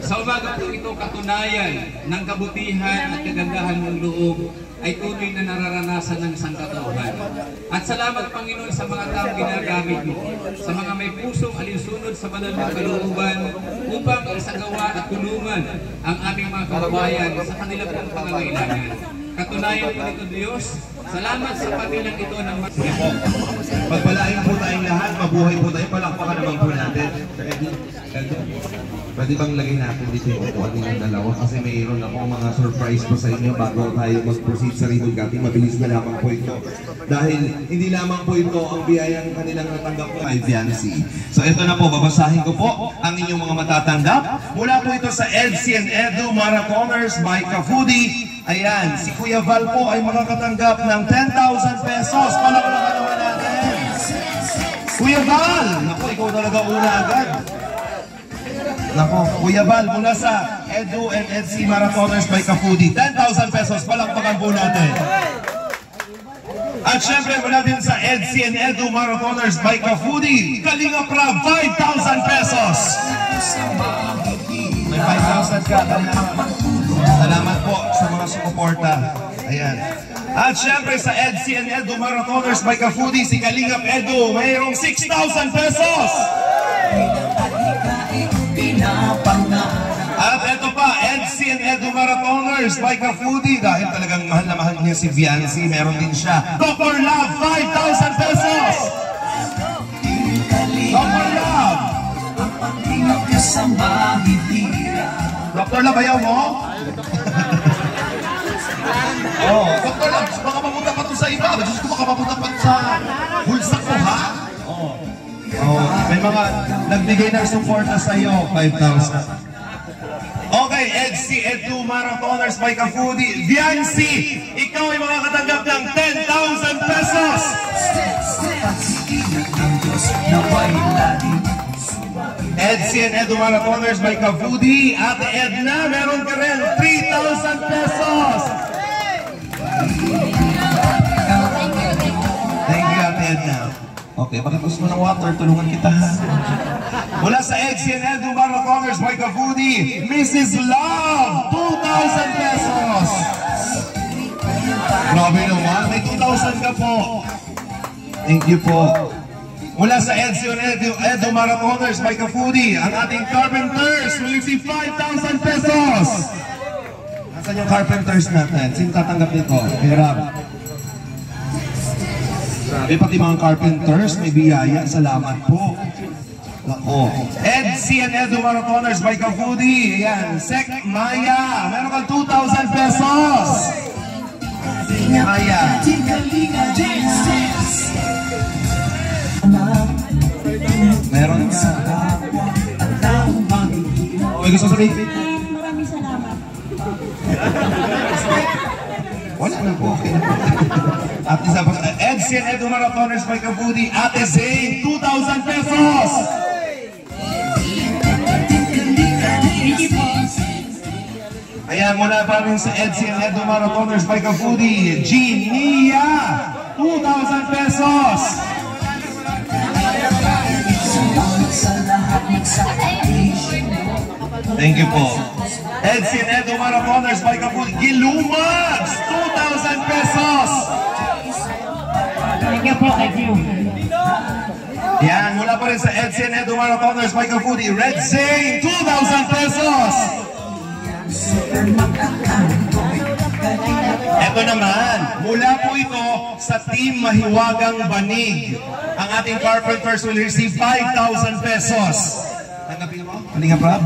[SPEAKER 6] Sa umaga po ito, katunayan ng kabutihan at kagandahan mong loob ay tunay na nararanasan ng sangkatauhan. At salamat, Panginoon, sa mga taong ginagamit mo, sa mga may pusong alinsunod sa banal na kalooban upang isagawa at tulungan ang aming mga kababayan sa kanilang pong pangangailangan. Katunayan po nito, Diyos. Salamat sa pamilyang ito ng
[SPEAKER 7] Pagpalain po tayong lahat, mabuhay po tayo, palakpakan naman po natin. Pwede bang lagay natin dito yung upuan nilang dalawa kasi mayroon akong mga surprise po sa inyo bago tayo mag-proceed sa ribbon cutting. Mabilis na lamang po ito. Dahil hindi lamang po ito ang biyayang kanilang natanggap po ay Viancy. So ito na po, babasahin ko po ang inyong mga matatanggap. Mula po ito sa EDSI and Edu Marathoners by Ka-Foodie. Ayan, si Kuya Val po ay makakatanggap ng 10,000 pesos. Palakpakan naman natin. Kuya Val! Naku, ikaw talaga una agad. Naku, Kuya Val, mula sa Edu and EDSI Marathoners by Ka-Foodie, 10,000 pesos. Palakpakan po natin. At syempre mula din sa EDSI and Edu Marathoners by Ka-Foodie, Kalinga Prab, 5,000 pesos. May 5,000 ka. Salamat po sa mga sumuporta. Ayan. At syempre sa EDSI and Edu Marathoners by Ka-Foodie, si Kalingap Edu, mayroong 6,000 pesos. At ito pa, EDSI and Edu Marathoners by Ka-Foodie, dahil talagang mahal na mahal niya si Viancy, meron din siya. Dr. Love, 5,000 pesos. Dr. Love. Dr. Love, ayaw mo? Oh, Dr. Love, baka mapunta pa ito sa iba. Diyos ko, baka mapunta pa sa bulsa ko, ha? Oh, may mga nagbigay ng suporta sa iyo, 5,000. Okay, EDSI, Edu Marathoners by Ka-Foodie, Viancy, ikaw ay makakatanggap ng 10,000 pesos. EDSI and Edu Marathoners by Ka-Foodie, Ate Edna, meron ka rin 3,000 pesos. Thank you, Ate Edna. Okay, bakit gusto mo ng water? Tulungan kita. Mula sa EDSI and Edu Marathoners by Ka-Foodie, Mrs. Love, 2,000 pesos. Grabe naman, may 2,000 ka po. Thank you po. Mula sa Edo Marathoners by Kafudi, ang ating carpenters will receive 5,000 pesos. Nasaan yung carpenters natin? Sino tatanggap nito? Hirap. Grabe, pati mga carpenters, may biyaya. Salamat po. Lako. EDC and Edo Marathoners by Kafudi. Ayan, Sek Maya. Meron kang 2,000 pesos. Maya. Meron ka. Okay, gusto sabihin?
[SPEAKER 3] Maraming salamat.
[SPEAKER 7] Wala na po. Okay na po. At isa pa, EDC and Edo Marathoners by Kafudi. Ate Zane, 2,000 pesos. Ayan, mula pa rin sa EDC and Edo Marathoners by Kafudi, Ginia, 2,000 pesos. Thank you po. EDC and Edo Marathoners by Kafudi, Gilumags, 2,000 pesos.
[SPEAKER 13] Thank you po, thank you.
[SPEAKER 7] Yan, mula pa rin sa EDC and Edo Marathoners by Kafudi, Red Zane, 2,000 pesos. Ito naman, mula po ito sa Team Mahiwagang Banig. Ang ating carpenters will receive 5,000 pesos. Tanggapin mo? Halika, Prab.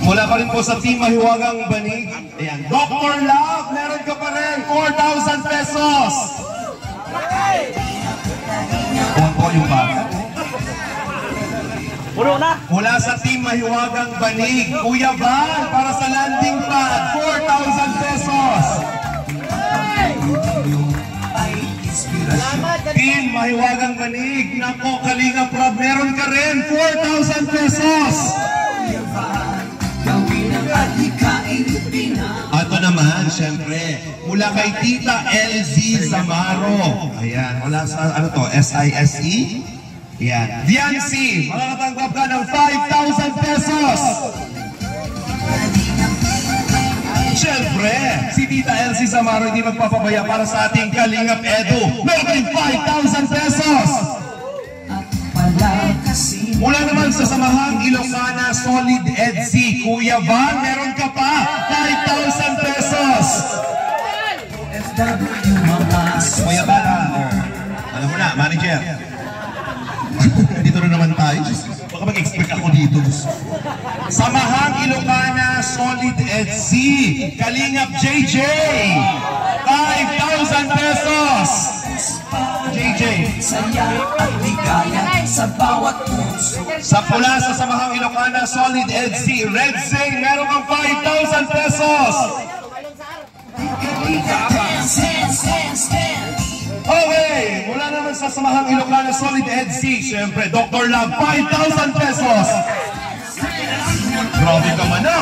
[SPEAKER 7] Mula pa rin po sa Team Mahiwagang Banig. Ayan, Dr. Love, meron ka pa rin 4,000 pesos. Kuha po yung bata.
[SPEAKER 13] Puno na.
[SPEAKER 7] Mula sa Team Mahiwagang Banig, Kuya Val, para sa landing pad, 4,000 pesos. Team Mahiwagang Banig, nako, Kalinga Prab, meron ka rin 4,000 pesos. Ito naman, syempre, mula kay Tita LZ Zamaro. Ayan, mula sa, ano to, SISE? Yan. Viancy, makakatanggap ka ng 5,000 pesos. Siyempre, si Tita Elsie Zamaro hindi magpapabaya para sa ating Kalingap Edu. Meron kayong 5,000 pesos. Mula naman sa Samahang Ilocana Solid EDC, Kuya Van, meron ka pa 5,000 pesos. Kuya Van, alam mo na, manager. Dito na naman tayo. Baka mag-expect ako dito. Samahang Ilocana Solid EDC, Kalingap JJ, 5,000 pesos. JJ. Sa pula sa Samahang Ilocana Solid EDC, Red Zane, meron kang 5,000 pesos. Okay, mula naman sa Samahang Ilocana Solid EDC, syempre, Dr. Love, 5,000 pesos. Grabe ka man na.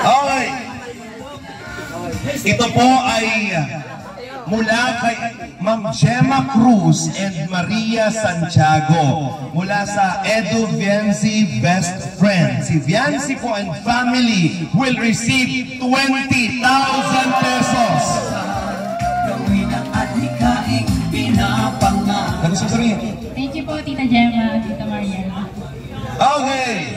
[SPEAKER 7] Okay. Ito po ay mula kay Ma'am Gemma Cruz and Maria Santiago. Mula sa Edu Viancy Best Friend. Si Viancy po and family will receive 20,000 pesos. Ano sasabihin?
[SPEAKER 14] Thank you po, Tita Gemma, Tita Maria.
[SPEAKER 7] Okay.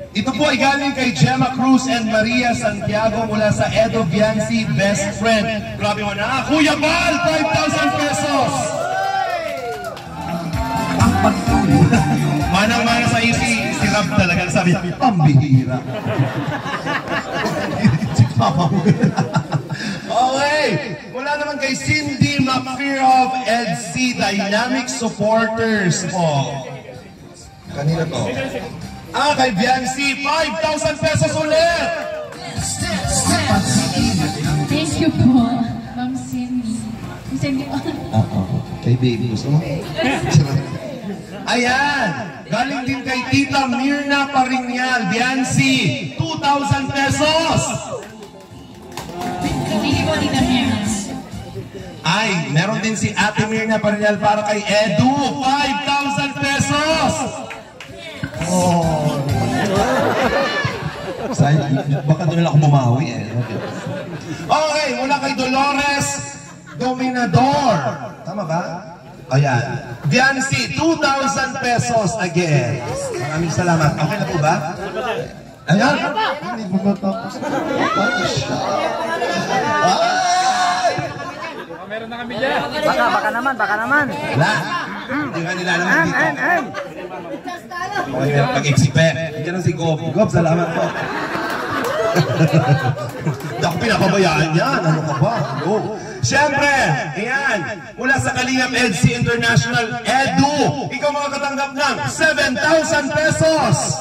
[SPEAKER 7] Ito po ay galing kay Gemma Cruz and Maria Santiago mula sa Edo Viancy Best Friend. Grabe mo na. Kuya Bal, 5,000 pesos. Manang-mana sa isi, si Rab talaga. Sabi niya, pambihira. Si Papa mo. Okay. Mula naman kay Cindy Macfearov, EDC Dynamic Supporters po. Kanina to. Kay Viancy, 5,000 pesos ulit!
[SPEAKER 14] Thank you po, Ma'am Cindy.
[SPEAKER 7] Kay baby, gusto mo? Ayan! Galing din kay Tita Mirna Parinyal, Viancy, 2,000 pesos!
[SPEAKER 14] Thank you po, Tita Mirna.
[SPEAKER 7] Ay, meron din si Ate Mirna Parinyal para kay Edu, 5,000 pesos! Oh. Baka doon lang ako bumawi eh. Okay, mula kay Dolores Dominador. Tama ba? Ayan. Viancy, 2,000 pesos again. Maraming salamat. Okay na po ba? Ayan. Hindi po ba tapos?
[SPEAKER 15] Meron na kami dyan.
[SPEAKER 1] Baka naman.
[SPEAKER 7] Wala. Hindi ka nila naman dito. Pag-exipe. Diyan ang si Gob. Gob, salamat po. Hindi ako pinapabayaan yan. Ano ka ba? Siyempre, ayan, mula sa Kalingap EDC International, Edu, ikaw makakatanggap ng 7,000 pesos.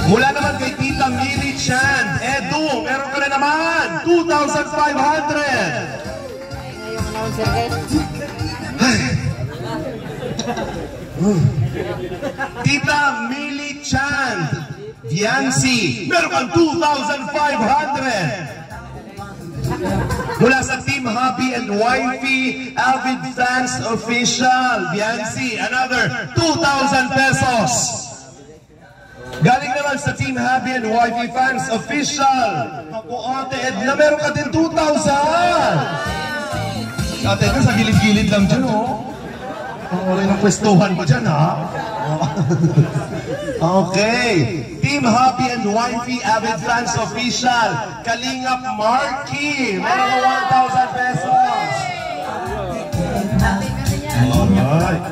[SPEAKER 7] Mula naman kay Tita Mili Chan, Edu, meron ka na naman, 2,500. Tita Mili Chan, Viancy, meron kang 2,500. Mula sa Team Hubby and Wifey, Avid Fans Official, Viancy, another 2,000 pesos. Galing naman sa Team Hubby and Wifey Fans Official, Ako Ate Edna, meron ka din 2,000. Ate Edna, sa gilid-gilid lang dyan, oh. Ang oray ng pwestuhan ko dyan, ha? Okay. Team Hubby and Wifey Avid Fans Official, Kalingap Marky, meron ka 1,000 pesos. Alright.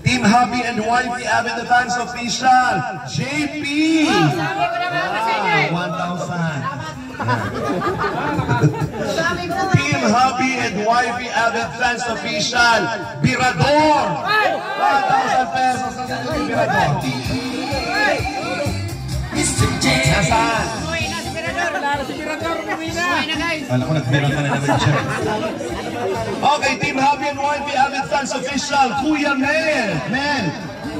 [SPEAKER 7] Team Hubby and Wifey Avid Fans Official, JP, 1,000. Team Hubby and Wifey Avid Fans Official, Birador, 1,000 pesos. Birador. Nasaan? Alam ko nagbiran ka na naman siya. Okay, Team Hubby and Wifey Avid Fans Official, Kuya Mel,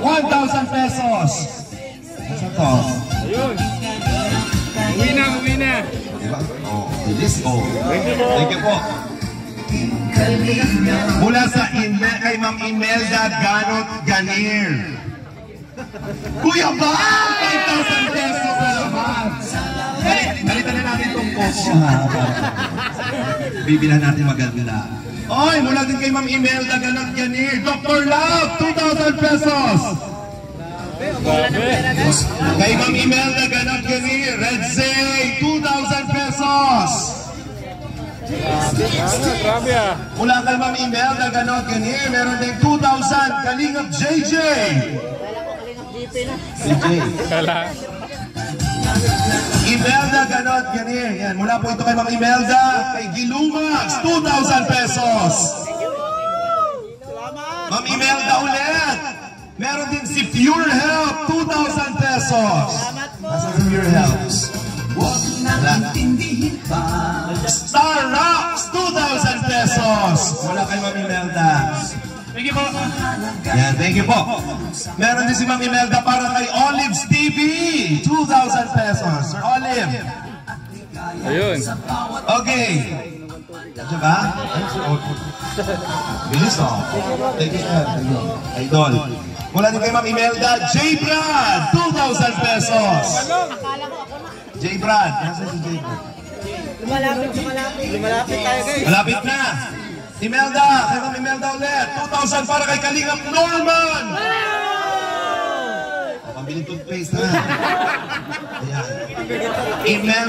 [SPEAKER 7] 1,000 pesos. Nasaan to?
[SPEAKER 15] Ayun. Uwi na.
[SPEAKER 7] Oh, bilis. Oh. Thank you po. Mula sa kay Ma'am Imelda Ganot Ganir. Kuya ba? 5,000 pesos na naman. Balitan na natin itong post. Bibilan natin maganda. Oy, mula din kay Ma'am Imelda Ganot Ganir. Dr. Love, 2,000 pesos. Kay Ma'am Imelda Ganot Ganir, Red Zay, 2,000 pesos.
[SPEAKER 15] Grabe ah.
[SPEAKER 7] Mula kay Ma'am Imelda Ganot Ganir, meron din 2,000. Kalingap JJ. Imelda Ganot Ganir. Yan, mula po ito kay Ma'am Imelda, kay Gilumax, 2,000 pesos. Ma'am Imelda ulit. Meron din si Pure Help, 2,000 pesos. Nasa Pure Help? Star Rocks, 2,000 pesos. Wala kay Ma'am Imelda. Thank you po. Yan, thank you po. Meron din si Ma'am Imelda para kay Olives TV, 2,000 pesos. Sir Olive.
[SPEAKER 15] Ayun.
[SPEAKER 7] Okay. Diba? Bilis, oh. Thank you, sir. Idol. Mula din kay Ma'am Imelda, J. Brad, 2,000 pesos. J. Brad, nasa si J. Brad?
[SPEAKER 11] Lumalapit tayo, guys.
[SPEAKER 7] Malapit na. Imelda, kay Ma'am Imelda ulit, 2,000 para kay Kalingap Norman. Pambiling toothpaste na. Ayan.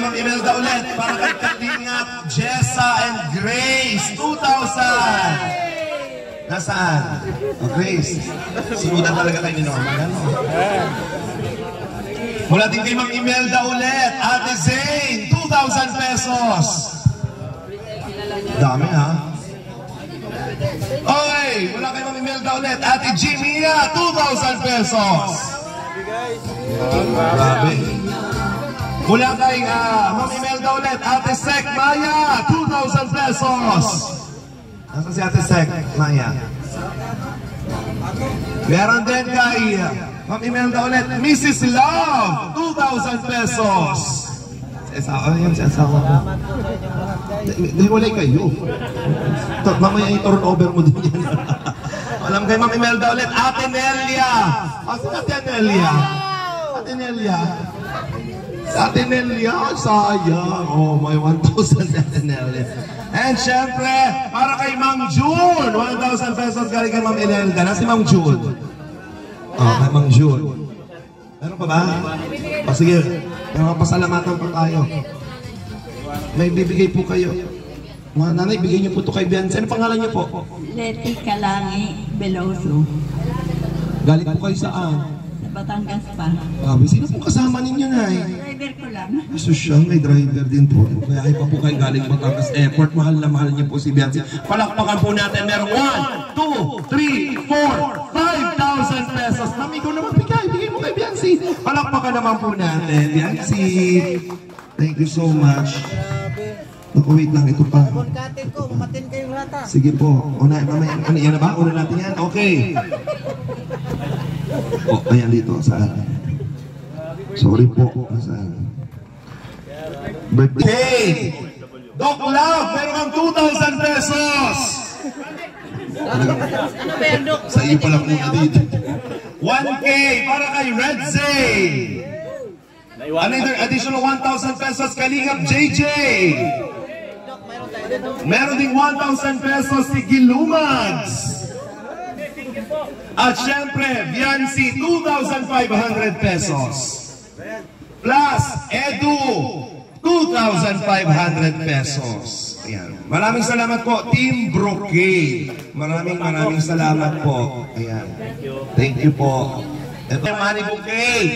[SPEAKER 7] Ma'am Imelda ulit para kay Kalingap Jessa and Grace, 2,000. Nasaan? Oh, Grace. Sinudan talaga kayo ni Norman. Ano? Mula din kay Ma'am Imelda ulit, Ate Zane, 2,000 pesos. Dami ha. Okay, mula kay Ma'am Imelda ulit, Ate Jimia, 2,000 pesos. Grabe. Mula kay Ma'am Imelda ulit, Ate Sek Maya, 2,000 pesos. Nasaan si Ate Sek Maya? Meron din kay Ma'am Imelda ulit, Mrs. Love, 2,000 pesos. Asawa yan, si asawa ko. Hiwalay kayo. Mamaya i-turn over mo din yan. Alam kay Ma'am Imelda ulit, Ate Nelia. Ate Nelia. Ate Nelia. Nelia. Si Ate Nelia, sayang. Oh, may 1,000 si Ate Nelia. And syempre, para kay Ma'am June, 1,000 pesos galing kay Ma'am Imelda. Na si Ma'am June. Oh, kay Ma'am June. Meron pa ba? O sige, pasalamatan po tayo. May bibigay po kayo. Mga nanay, bigay niyo po ito kay Bianca. Ano pangalan niyo po?
[SPEAKER 16] Leti Kalangi Beloso.
[SPEAKER 7] Galing po kayo saan?
[SPEAKER 16] Sa Batangas pa.
[SPEAKER 7] Sino po kasama ninyo, Nay?
[SPEAKER 16] Driver ko lang.
[SPEAKER 7] So siya, may driver din po. Kaya ay pa po kayo galing Batangas Airport. Mahal na mahal niyo po si Bianca. Palakpakan po natin. Meron 1, 2, 3, 4, 5,000 pesos. Mami, ikaw naman bigay. Bigay mo kay Bianca. Palakpakan naman po natin. Bianca, thank you so much. Naku, wait lang, ito pa. Sige po. Una, mamaya, ano yan na ba? Una natin yan? Okay. Oh, ayan dito. Saan? Sorry po. Saan? Birthday! Doc Love, meron kang 2,000 pesos! Sa iyo pa lang muna dito. 1K para kay Red Zay! Another additional 1,000 pesos Kalingap JJ! Meron ding 1,000 pesos si Gilumags. At syempre, Bianci, 2,500 pesos. Plus, Edu, 2,500 pesos. Ayan. Maraming salamat po, Team Brocade. Maraming salamat po. Ayan. Thank you po. Ito yung Money Bouquet.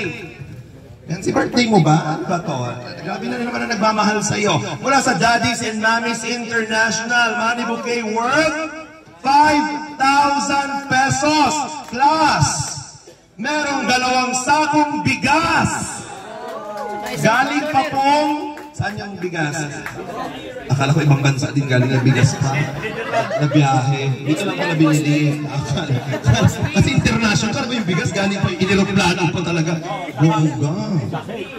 [SPEAKER 7] Yan, si birthday mo ba? Ano ba to? Grabe na naman na nagmamahal sa'yo. Mula sa Daddies and Mommies International, Money Bouquet worth 5,000 pesos. Plus, merong 2 sakong bigas. Galing pa pong... Saan yung bigas? Akala ko ibang bansa din galing ng bigas pa. Na biyahe. Dito lang pala binili. Kasi international. Kala ko yung bigas galing pa. Iniroplano pa talaga.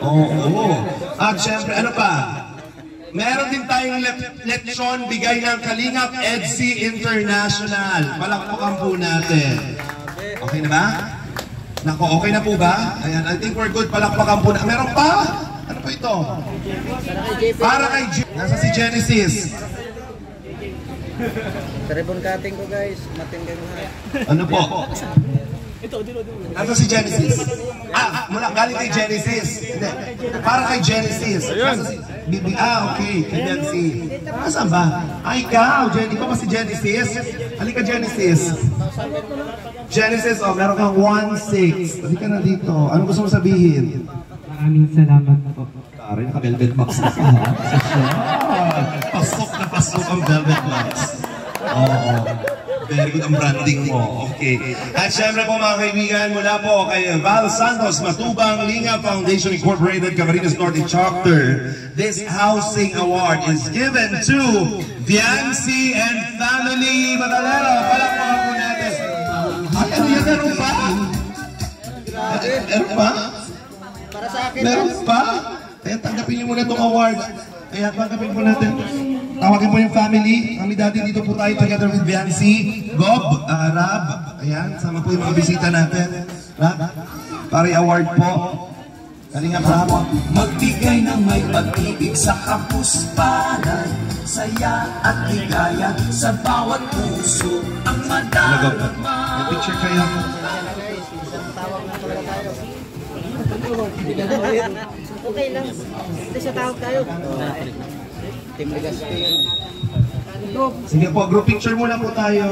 [SPEAKER 7] Oo. At syempre, ano pa? Meron din tayong lechon bigay ng Kalingap EDSI International. Palakpakan po natin. Okay na ba? Nako, okay na po ba? Ayan, I think we're good. Palakpakan po na. Meron pa? Ano po ito? Para kay nasa si Genesis.
[SPEAKER 1] Ribbon cutting ko guys. Matinggan mo.
[SPEAKER 7] Ano po? Nasa si Genesis. Mula galing kay Genesis. Hindi. Para kay Genesis. Okay. Kay Nancy. Nasaan ba? Ikaw, Jenny. Ikaw ba si Genesis? Halika Genesis. Genesis, meron kang 1,600. Halika na dito. Ano gusto mo sabihin?
[SPEAKER 17] Maraming salamat po.
[SPEAKER 7] Rin naka-velvet box na siya. Pasok na pasok ang velvet box. Oo. Very good ang branding mo. Okay. At syempre po mga kaibigan, mula po kay Val Santos, Matubang Linga Foundation Incorporated, Camarines Norte Chapter, this housing award is given to Bianci and Family Madalero. Palakpakan po natin. Ano yan? Meron pa? Meron pa?
[SPEAKER 1] Para sa akin.
[SPEAKER 7] Meron pa? Kaya tanggapin niyo muna itong award. Kaya tanggapin po natin. Tawagin po yung family. Kami dati dito po tayo together with Bianci, Gob, Rab. Ayan, sama po yung mga bisita natin. Rab, pari award po. Kalingap Rab.
[SPEAKER 8] Magbigay ng may pag-ibig sa kapuspanan, saya at ligaya sa bawat puso ang madarama.
[SPEAKER 7] May picture kayo.
[SPEAKER 1] Okay lang. Ito sa tawag tayo. Team Ligas ko yun.
[SPEAKER 7] Sige po, group picture muna po tayo.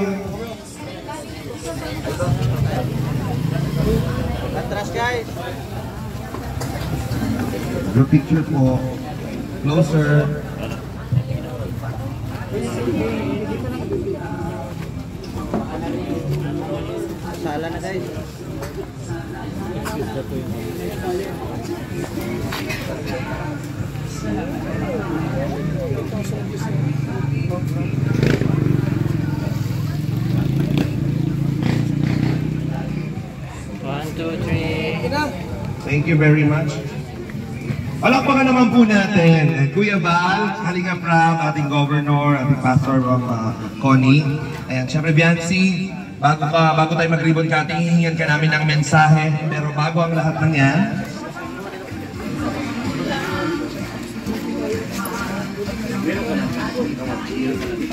[SPEAKER 1] Atras guys.
[SPEAKER 7] Group picture po. Closer.
[SPEAKER 1] Sala na guys. One, two, three.
[SPEAKER 7] Thank you very much. Palakpakan naman po natin Kuya Val, Kalingap Rab, ating governor, ating pastor of Connie. Ayan, syempre Bianci, bago tayo mag-ribbon cutting, hihingan ka namin ng mensahe. Pero bago ang lahat ng yan,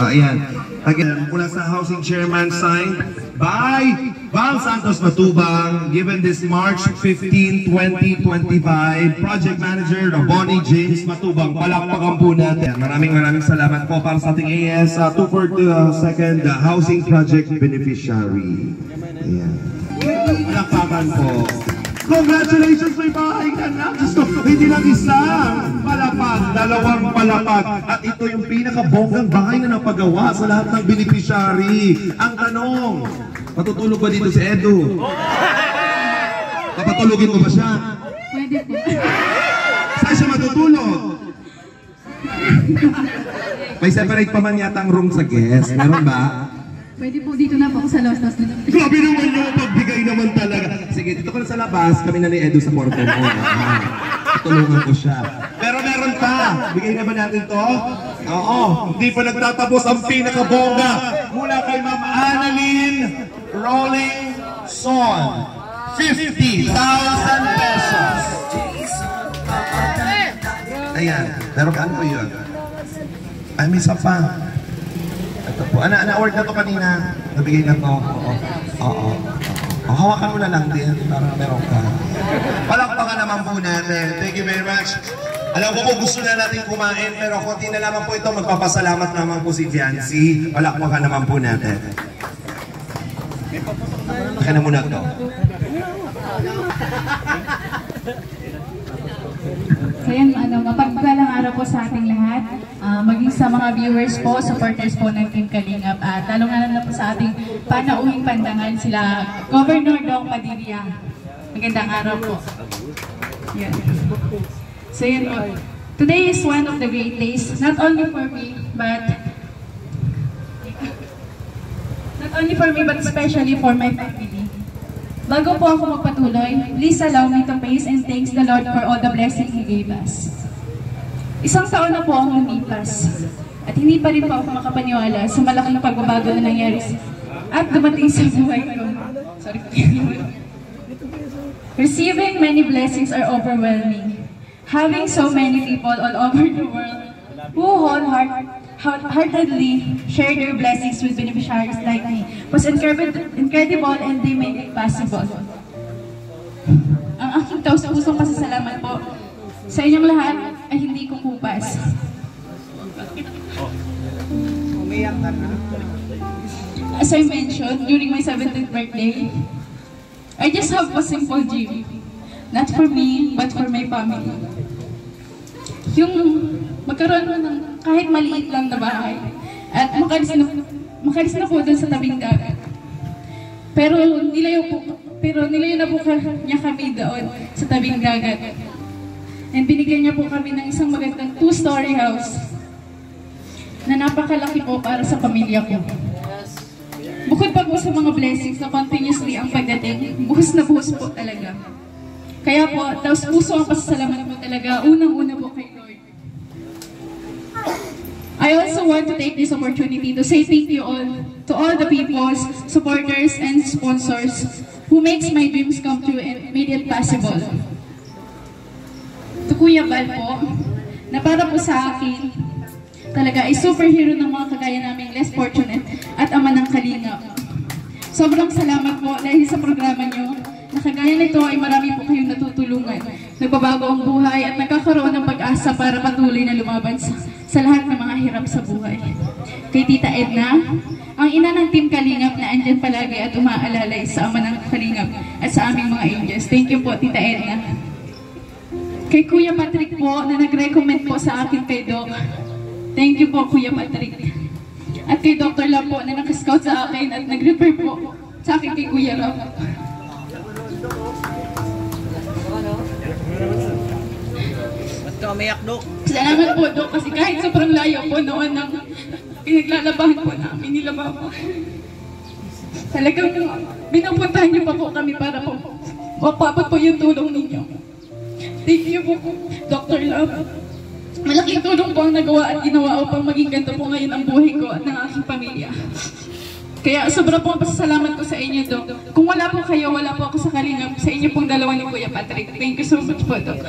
[SPEAKER 7] Ayan. Again, mula sa Housing Chairman signed by Val Santos Matubang, given this March 15, 2025, Project Manager Bonnie James Matubang. Palakpakan po natin. Maraming salamat po para sa ating AS 242nd Housing Project Beneficiary. Ayan. Palakpakan po. Congratulations, may bahay ka na. Gusto, hindi lang isa. Palapag, dalawang palapag. At ito yung pinakabonggang bahay na napagawa sa lahat ng beneficiary. Ang tanong, matutulog ba dito si Edu? Papatulogin mo ba siya?
[SPEAKER 14] Pwede po.
[SPEAKER 7] Saan siya matutulog? May separate pa man yata ang room sa guest. Meron ba?
[SPEAKER 14] Pwede po dito na po ako sa Los Dos.
[SPEAKER 7] Grabe naman yung pagbigay naman talaga. Sige, dito ko na sa labas. Kami na ni Edu sa kwarto mo. Tutulungan ko siya. Pero meron pa. Bigay naman natin to. Oo. Hindi pa nagtatapos ang pinakabongga. Mula kay Ma'am Annalyn Rolling Son. 50,000 pesos. Ayan. Meron ka ano po yun? Ay, may isa pa. Ito po. Na-award na to kanina. Nabigay na to. Oo. Hawakan mo na lang din para meron ka. Palakpakan naman po natin. Thank you very much. Alam ko po gusto na natin kumain pero konti na naman po ito. Magpapasalamat naman po si Fiancy. Palakpakan naman po natin. Baka na muna ito.
[SPEAKER 14] So yan, mapagpalang araw po sa ating lahat, maging sa mga viewers po, supporters po ng Team Kalingap, at lalong-lalo na po sa ating panauhing pandangan sila Governor Dong Padilla. Magandang araw po. Yan. So yan po. Today is one of the great days, not only for me, but especially for my family. Bago po ako magpatuloy, please allow me to praise and thanks the Lord for all the blessings He gave us. Isang taon na po ang lumipas, at hindi pa rin po ako makapaniwala sa malaking pagbabago na nangyari at dumating sa buhay ko. Receiving many blessings are overwhelming. Having so many people all over the world who wholeheartedly share their blessings with beneficiaries like me was incredible, and they made it possible. Ang aking taus-pusong pasasalamat po sa inyong lahat ay hindi ko kupas. As I mentioned, during my 17th birthday, I just have a simple dream. Not for me, but for my family. Yung magkaroon mo ng kahit maliit lang na bahay at makalis na po dun sa tabing dagat. Pero nilayo na po niya kami doon sa tabing dagat. And binigyan niya po kami ng isang magandang 2-story house na napakalaki po para sa pamilya ko. Bukod pa po sa mga blessings na continuously ang pagdating, buhos na buhos po talaga. Kaya po, taos puso ang pasasalamat po talaga, unang-una po kay Lord. I also want to take this opportunity to say thank you all to all the people, supporters, and sponsors who makes my dreams come true and made it possible. To Kuya Val po, na para po sa akin, talaga ay superhero ng mga kagaya naming less fortunate at ama ng Kalingap. Sobrang salamat po dahil sa programa nyo, na kagaya nito ay marami po kayong natutulungan, nagbabago ang buhay at nagkakaroon ng pag-asa para patuloy na lumaban sa lahat ng mga hirap sa buhay. Kay Tita Edna, ang ina ng Team Kalingap na andyan palagi at umaalalay sa ama ng Kalingap at sa aming mga angels. Thank you po, Tita Edna. Kay Kuya Patrick po na nag-recommend po sa akin kay Doc. Thank you po, Kuya Patrick. At kay Dr. Lam po na nakascout sa akin at nag-refer po sa akin kay Kuya Ram.
[SPEAKER 1] Ba't ka umiyak, Dok?
[SPEAKER 14] Salamat po, Dok, kasi kahit sobrang layo po noon ng pinaglalabahan po namin nila Mama. Talagang binupuntahan niyo pa po kami para po mapapag po yung tulong ninyo. Thank you po, Dr. Love. Malaking tulong po ang nagawa at ginawa upang maging ganito po ngayon ang buhay ko at ng aking pamilya. Kaya sobra po ang pasasalamat ko sa inyo, Dok. Kung wala po kayo, wala po ako sa Kalingap, sa inyo pong dalawa ni Kuya Patrick. Thank you so much po, Dok.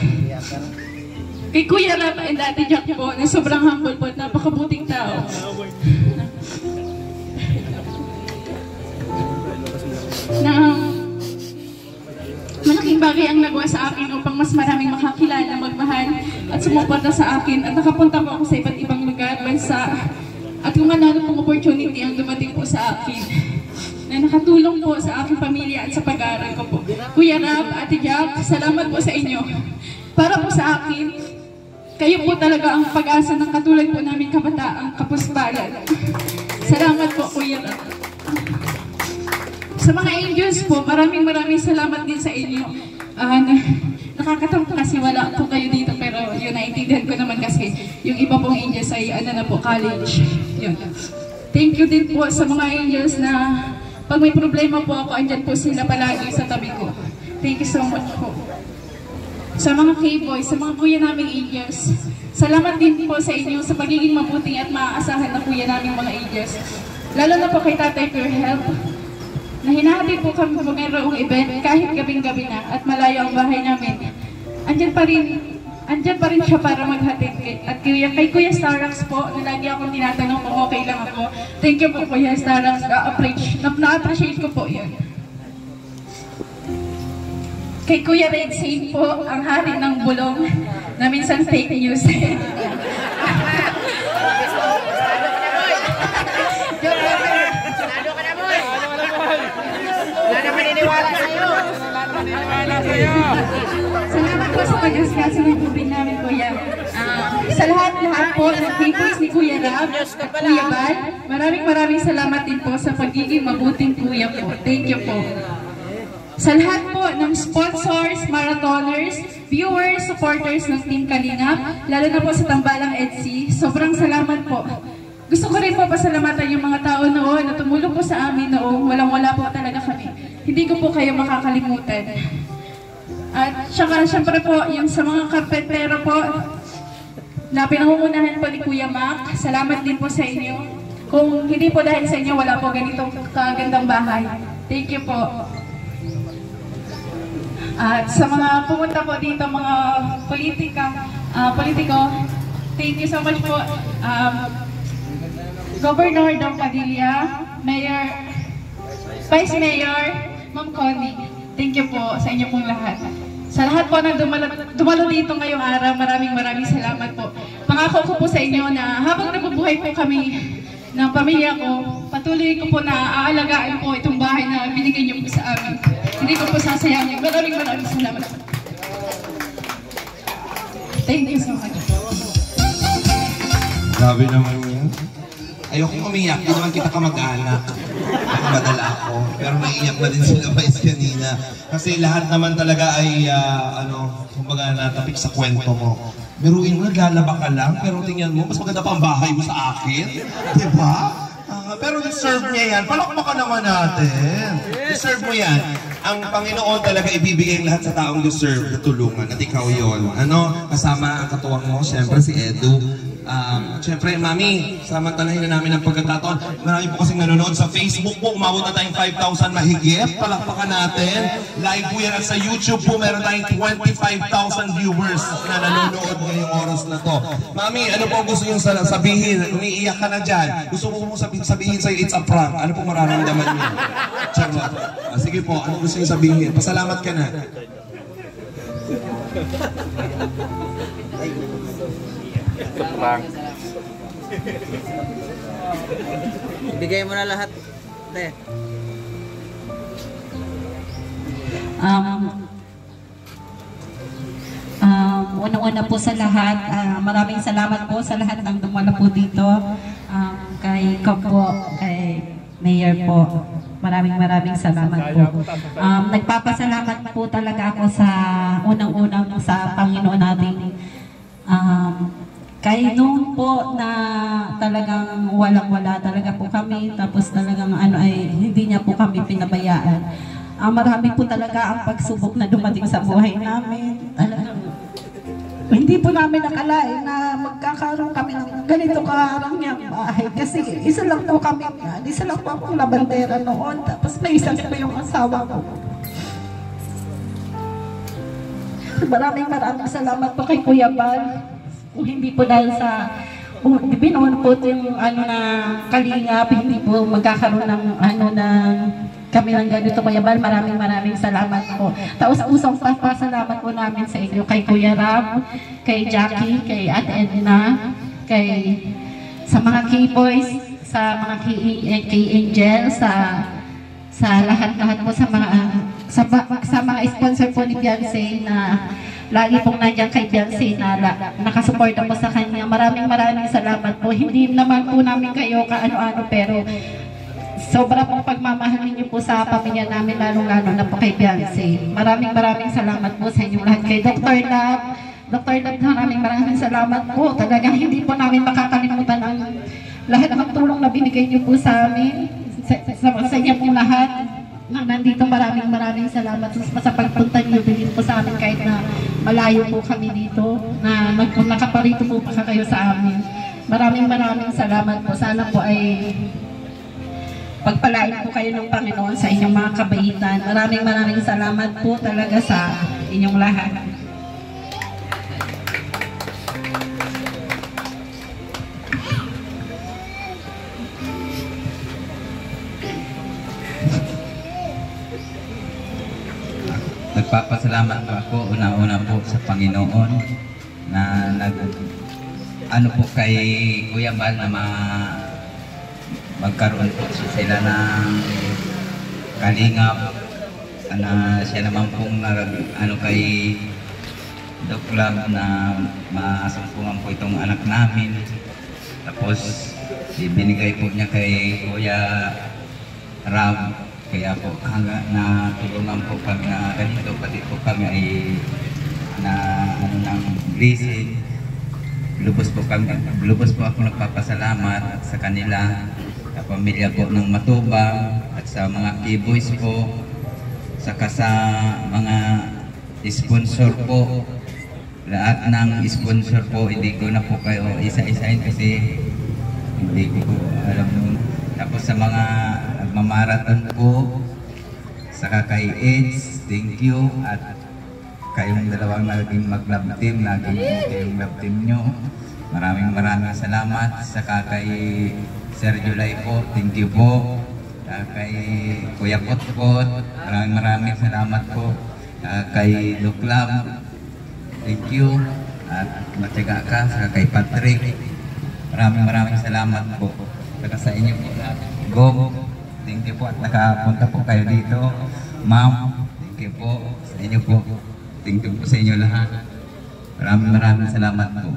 [SPEAKER 14] Kay Kuya Rap and Ate Jack po, na sobrang humble po at napakabuting tao. Na malaking bagay ang nagawa sa akin upang mas maraming makakilala, magmahal at sumuporta sa akin. At nakapunta po ako sa iba't ibang lugar, bansa. At kung ano pong opportunity ang dumating po sa akin na nakatulong po sa aking pamilya at sa pag-aaral ko po. Kuya Rap, Ate Jack, salamat po sa inyo. Para po sa akin, kayo po talaga ang pag-asa ng katulad po namin kabataang Kapuspalan. Salamat po, Kuya Rap. Sa mga angels po, maraming salamat din sa inyo. Nakakatawa kasi wala po kayo dito, pero yun, naiintindihan ko naman kasi yung iba pong angels ay college. Yun. Thank you din po sa mga angels na pag may problema po ako, andyan po sila palagi sa tabi ko. Thank you so much po. Sa mga K-boys, sa mga kuya naming angels, salamat din po sa inyo sa pagiging mabuting at maaasahan na kuya naming mga angels. Lalo na po kay Tatay Pure Health, na hinahatid po kami sa mayroong event kahit gabing-gabi na at malayo ang bahay namin. Andyan pa rin siya para maghatid. At kay Kuya Starax po, na lagi akong tinatanong kung okay lang ako. Thank you po Kuya Starax, na-appreciate ko po yun. Kay Kuya Red Saint po, ang hari ng bulong na minsan fake news. Salamat po sa pag-asikaso ng tubig namin, Kuya. Sa lahat po ng K-boys ni Kuya Rap, Kuya Bal, maraming salamat din po sa pagiging mabuting kuya po. Thank you po. Sa lahat po ng sponsors, marathoners, viewers, supporters ng Team Kalingap, lalo na po sa Tambalang EDSI, sobrang salamat po. Gusto ko rin po pasalamatan yung mga tao noon na tumulong po sa amin noong walang-wala po talaga kami. Hindi ko po kayo makakalimutan. At saka syempre po, yung sa mga karpentero po, na pinangungunahan po ni Kuya Mac, salamat din po sa inyo. Kung hindi po dahil sa inyo, wala po ganitong kagandang bahay. Thank you po. At sa mga pumunta po dito, mga politiko, thank you so much po. Governor Dong Padilla, Mayor, Vice Mayor, Ma'am Connie, thank you po sa inyo pong lahat. Sa lahat po na dumalo dito ngayong araw, maraming salamat po. Pangako ko po sa inyo na habang nabubuhay po kami ng pamilya ko, patuloy ko po na aalagaan po itong bahay na binigay niyo po sa amin. Hindi ko po sasayangin. Maraming salamat po. Thank you so much.
[SPEAKER 7] Grabe naman yan. Ayokong umiyak, hindi naman kita kamag-anak. Madala ako. Pero naiiyak na din sila Vice kanina. Kasi lahat naman talaga ay, kumbaga natapik sa kwento mo. Biruin mo, naglalaba ka lang, pero tingnan mo, mas maganda pa ang bahay mo sa akin. Diba? Pero deserve niya yan. Palakpakan naman natin. Deserve mo yan. Ang Panginoon talaga ibibigay lahat sa taong deserve na tulungan. At ikaw yun. Kasama ang katuwang mo, siyempre si Edu. Siyempre, Mami, samantalahin na namin ang pagkakataon. Marami po kasing nanonood sa Facebook po. Umabot na tayong 5,000 mahigit. Palakpakan natin. Live po yan. At sa YouTube po, meron tayong 25,000 viewers na nanonood ngayong oras na to. Mami, ano po gusto nyo sabihin? Umiiyak ka na dyan. Gusto mo sabihin sa'yo, it's a prank. Ano po mararamdaman niyo? Charot. Sige po, ano gusto nyo sabihin? Pasalamat ka na.
[SPEAKER 1] Prank. Bigay mo na lahat, te.
[SPEAKER 18] Una-una po sa lahat, maraming salamat po sa lahat ng dumalo po dito. Kay Kapo, kay Mayor po. Maraming salamat po. Nagpapasalamat po talaga ako sa unang-unang sa Panginoon natin. Kahit noon po na talagang walang-wala talaga po kami, tapos talagang hindi niya po kami pinabayaan. Marami po talaga ang pagsubok na dumating sa buhay namin. Talagang hindi po namin nakalain na magkakaroon kami ng ganito karangyang bahay. Kasi isa lang po kami, isa lang po akong labandera noon, tapos may isa po yung asawa ko. Maraming salamat po kay Kuya Bal. Kung hindi po dahil sa binuon po yung na Kalingap, hindi po magkakaroon ng kami ng ganito, Kuya Bal. Maraming salamat po. Taos-pusong pasalamat po namin sa inyo, kay Kuya Rab, kay Jackie, kay Ate Edna, sa mga K-Boys, sa mga K-Angel, sa lahat-lahat po, sa mga sponsor po ni Beyonce na lagi pong nandiyan kay Beyonce na nakasuporta po sa kanya. Maraming salamat po. Hindi naman po namin kayo kaano-ano, pero sobra pong pagmamahal niyo po sa pamilya namin, lalong-lalo na po kay Beyonce. Maraming salamat po sa inyong lahat. Kay Dr. Love, maraming salamat po. Talagang hindi po namin makakalimutan ang lahat ng tulong na binigay niyo po sa amin, sa inyo po lahat. Nandito, maraming salamat sa pagpunta niyo din po sa amin kahit na malayo po kami dito, na nakaparito po pa kayo sa amin. Maraming salamat po. Sana po ay pagpalain po kayo ng Panginoon sa inyong mga kabaitan. Maraming salamat po talaga sa inyong lahat.
[SPEAKER 19] Nagpapasalamat po ako una-una po sa Panginoon na po kay Kuya Bal na magkaroon po sila ng Kalingap, na siya naman pong kay Doc Love na masumpungan po itong anak namin. Tapos ibinigay po niya kay Kuya Rab. Kaya po hanggang natulungan po kami na ganito, pati po kami ay ng blessing. Lubos po ako nagpapasalamat sa kanila, sa pamilya po ng Matubang at sa mga K-Boys po, saka sa mga sponsor po. Lahat ng sponsor po, hindi ko na po kayo isa-isahin kasi hindi ko po alam. Tapos sa mga nagmamarathon po, saka kay Eds, thank you, at kayong dalawang naging mag-love team, naging kayong love team nyo. Maraming salamat. Saka kay Sir July po, thank you po. Saka kay Kuya Potpot, maraming salamat po. Kay Doc Love, thank you, at matyaga ka. Saka kay Patrick, maraming salamat po. Saka sa inyo po, Go, thank you po at nakapunta po kayo dito. Ma'am, thank you po sa inyo po. Thank you po sa inyo lahat. Maraming salamat po.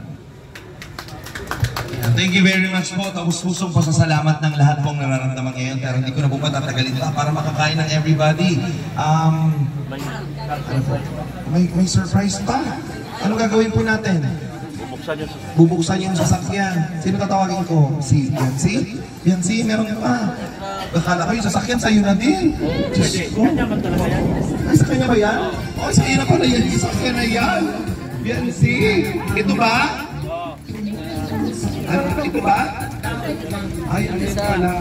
[SPEAKER 7] Thank you very much po. Taus-pusong pasasalamat ng lahat pong nararamdaman ngayon. Pero hindi ko na po patatagalin pa para makakain ng everybody. May surprise pa. Ano gagawin po natin? Bubuksan yung sasakyan. Sino tatawagin ko? Si Beyonce? Beyonce, meron pa. Akala ko yung sasakyan sa'yo na din. Diyos ko. Ay, sa kanya ba yan? Oh, sa iyo na pala yan. Yung sasakyan na yan. Beyonce, ito ba? Ito ba? Ay, ano pala?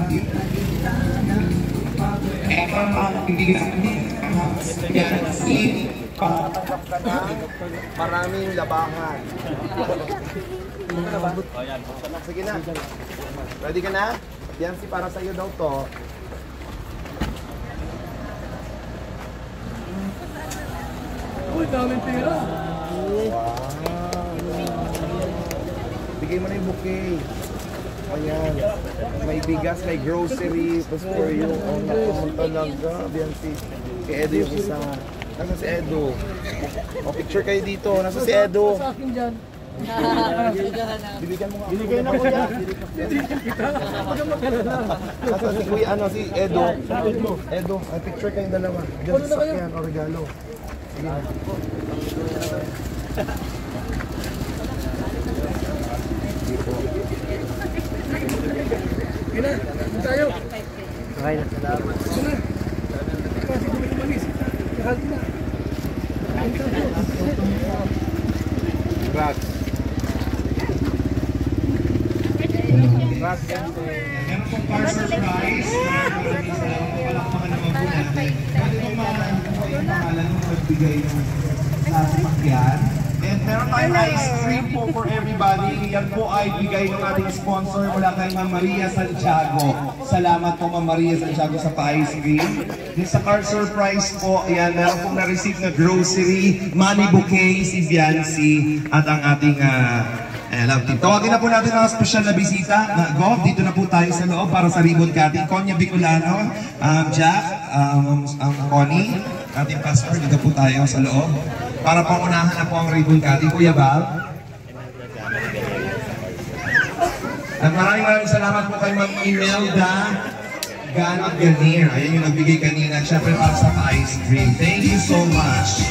[SPEAKER 7] Hindi Beyonce.
[SPEAKER 11] Maraming labangan. Sige na. Ready ka na? Beyonce, para sa'yo daw to.
[SPEAKER 2] Uy, daming pera.
[SPEAKER 11] Wow. Bigay mo na yung bouquet. Ayan. May bigas, may grocery. Tapos for you. Oh, nakamon talaga, Beyonce. Kay Edo yung isa. Nasa si Edo. O, picture kayo dito. Nasa si Edo.
[SPEAKER 2] Sa akin dyan.
[SPEAKER 11] Bibigyan mo nga.
[SPEAKER 2] Binigay na ko yan. Binigyan kita. Huwag kang magkalala.
[SPEAKER 11] Nasa si Kuya, si Edo. Edo, picture kayong dalawa. Diyan sa sakyan o regalo. Sige na.
[SPEAKER 2] Sige na, tayo.
[SPEAKER 11] Okay na. Salamat.
[SPEAKER 2] Sige na. Kasi kung umalis, nakal na.
[SPEAKER 11] Brad.
[SPEAKER 7] Meron pong car surprise. Maraming salamat po. Palakpakan naman po natin. Pwede pong yung pangalan mo magbigay ng sasakyan. And meron tayong ice cream po for everybody. Yan po ay bigay ng ating sponsor mula kay Ma'am Maria Santiago. Salamat po Ma'am Maria Santiago sa pa-ice cream. Yung sa car surprise po, ayan, meron pong na-receive na grocery, money bouquet, si Biancy, at ang ating love team. Tawagin na po natin ang special na bisita. Go, dito na po tayo sa loob para sa ribbon cutting. Konya Bicolano, Jack, ang Connie, ating pastor, dito po tayo sa loob. Para pangunahan na po ang ribbon cutting. Kuya Val. At maraming salamat po kay Ma'am Imelda Ganot Ganir. Ayan yung nagbigay kanina. Siyempre para sa ice cream. Thank you so much.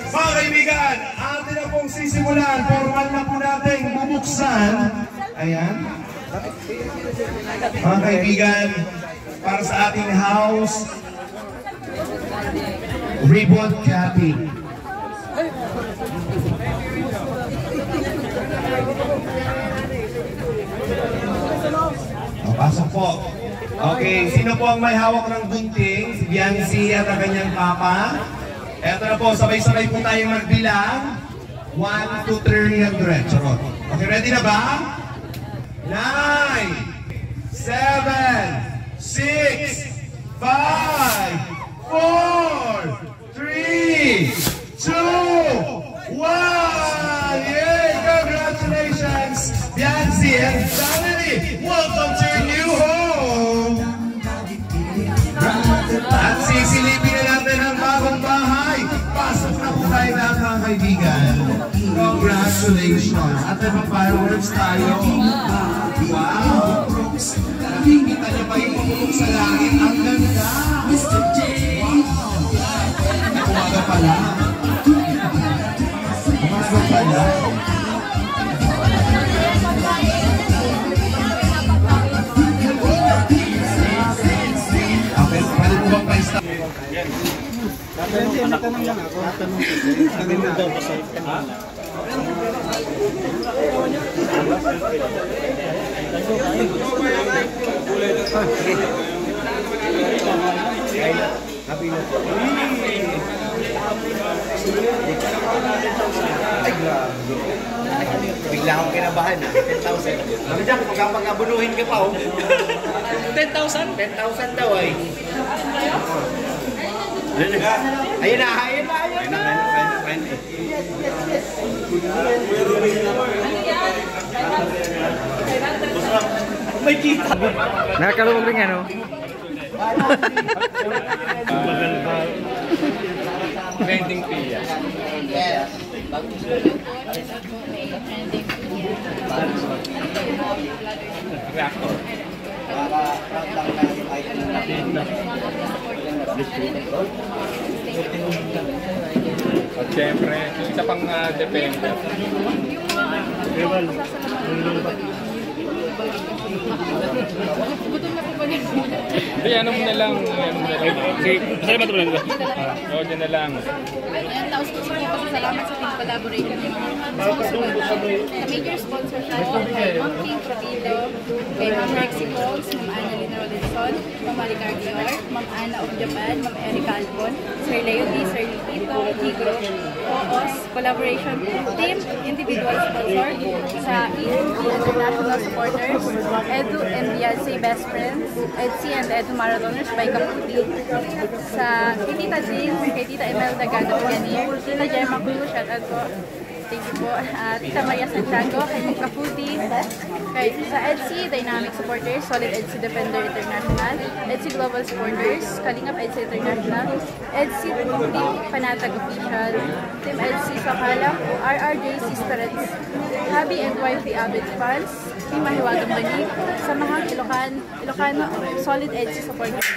[SPEAKER 7] Mga kaibigan, atin na pong sisimulan. Formal na po natin bubuksan. Ayan. Mga kaibigan, para sa ating house, ribbon cutting. Pasok po. Okay, sino po ang may hawak ng gunting? Si Biancy at ang kanyang papa. Eto na po, sabay-sabay po tayong magbilang. 1, 2, 300. Charot. Okay, ready na ba? 9, 7, 6, 5, 4, 3, 2, 1! Yay! Congratulations, Biancy and family! Welcome to your new home! At sisilipin na natin ang bagong bahay. Pasok na po tayo lahat mga kaibigan. Congratulations! At may fireworks tayo. Wow! Nakikita niyo pa yung putok sa langit. Ang ganda! Wow! Umaga pala. Umaga pala. Okay, pwede mo bang pa-stop?
[SPEAKER 12] Natanong lang ako. Natanong ko. Kanina daw pa sa
[SPEAKER 1] Ay, grabe. Bigla akong kinabahan ha. 10,000. Ano dyan, pagkabunuhin ka pa oh. 10,000? 10,000 daw ay. Ayun na, ayun na, ayun na. May kita. Nakakalawag rin ano?
[SPEAKER 15] Trending fee yan.
[SPEAKER 1] Yes.
[SPEAKER 15] Reactor. At syempre, isa pang depende. Hindi, ano mo na lang. Kasi ba ito lang? Oo, dyan na lang.
[SPEAKER 10] Ayan, taos po sa salamat sa team collaboration. Sa major sponsor po, kay Ma'am King Provido, kay Ma'am Rexy Holmes, Ma'am Annalyn Rodinson, Ma'am Maricar Dior, Ma'am Anna of Japan, Ma'am Erica Albon, Sir Leo D, Sir Lipito, Tigro, OOS, collaboration team, individual sponsor, sa ENG International Supporters, Edu and Beyonce Best Friends, EDSI and Edu Marathoners by Kaputi, sa kay Tita Jean, kay Tita Imelda Gado Ganir, Tita Gemma Cruz, shout out po. Thank you po. Tita Maria Santiago, kay Kaputi, kay sa EDSI Dynamic Supporters, Solid EDSI Defender International, EDSI Global Supporters, Kalingap EDSI International, EDSI Team Panatag Official, Team EDSI Sakalam, RRJC Spirits, Hubby and Wifey Avid Fans, Team Mahiwagang Bani, Samahang Ilocano, Solid EDSI Supporters.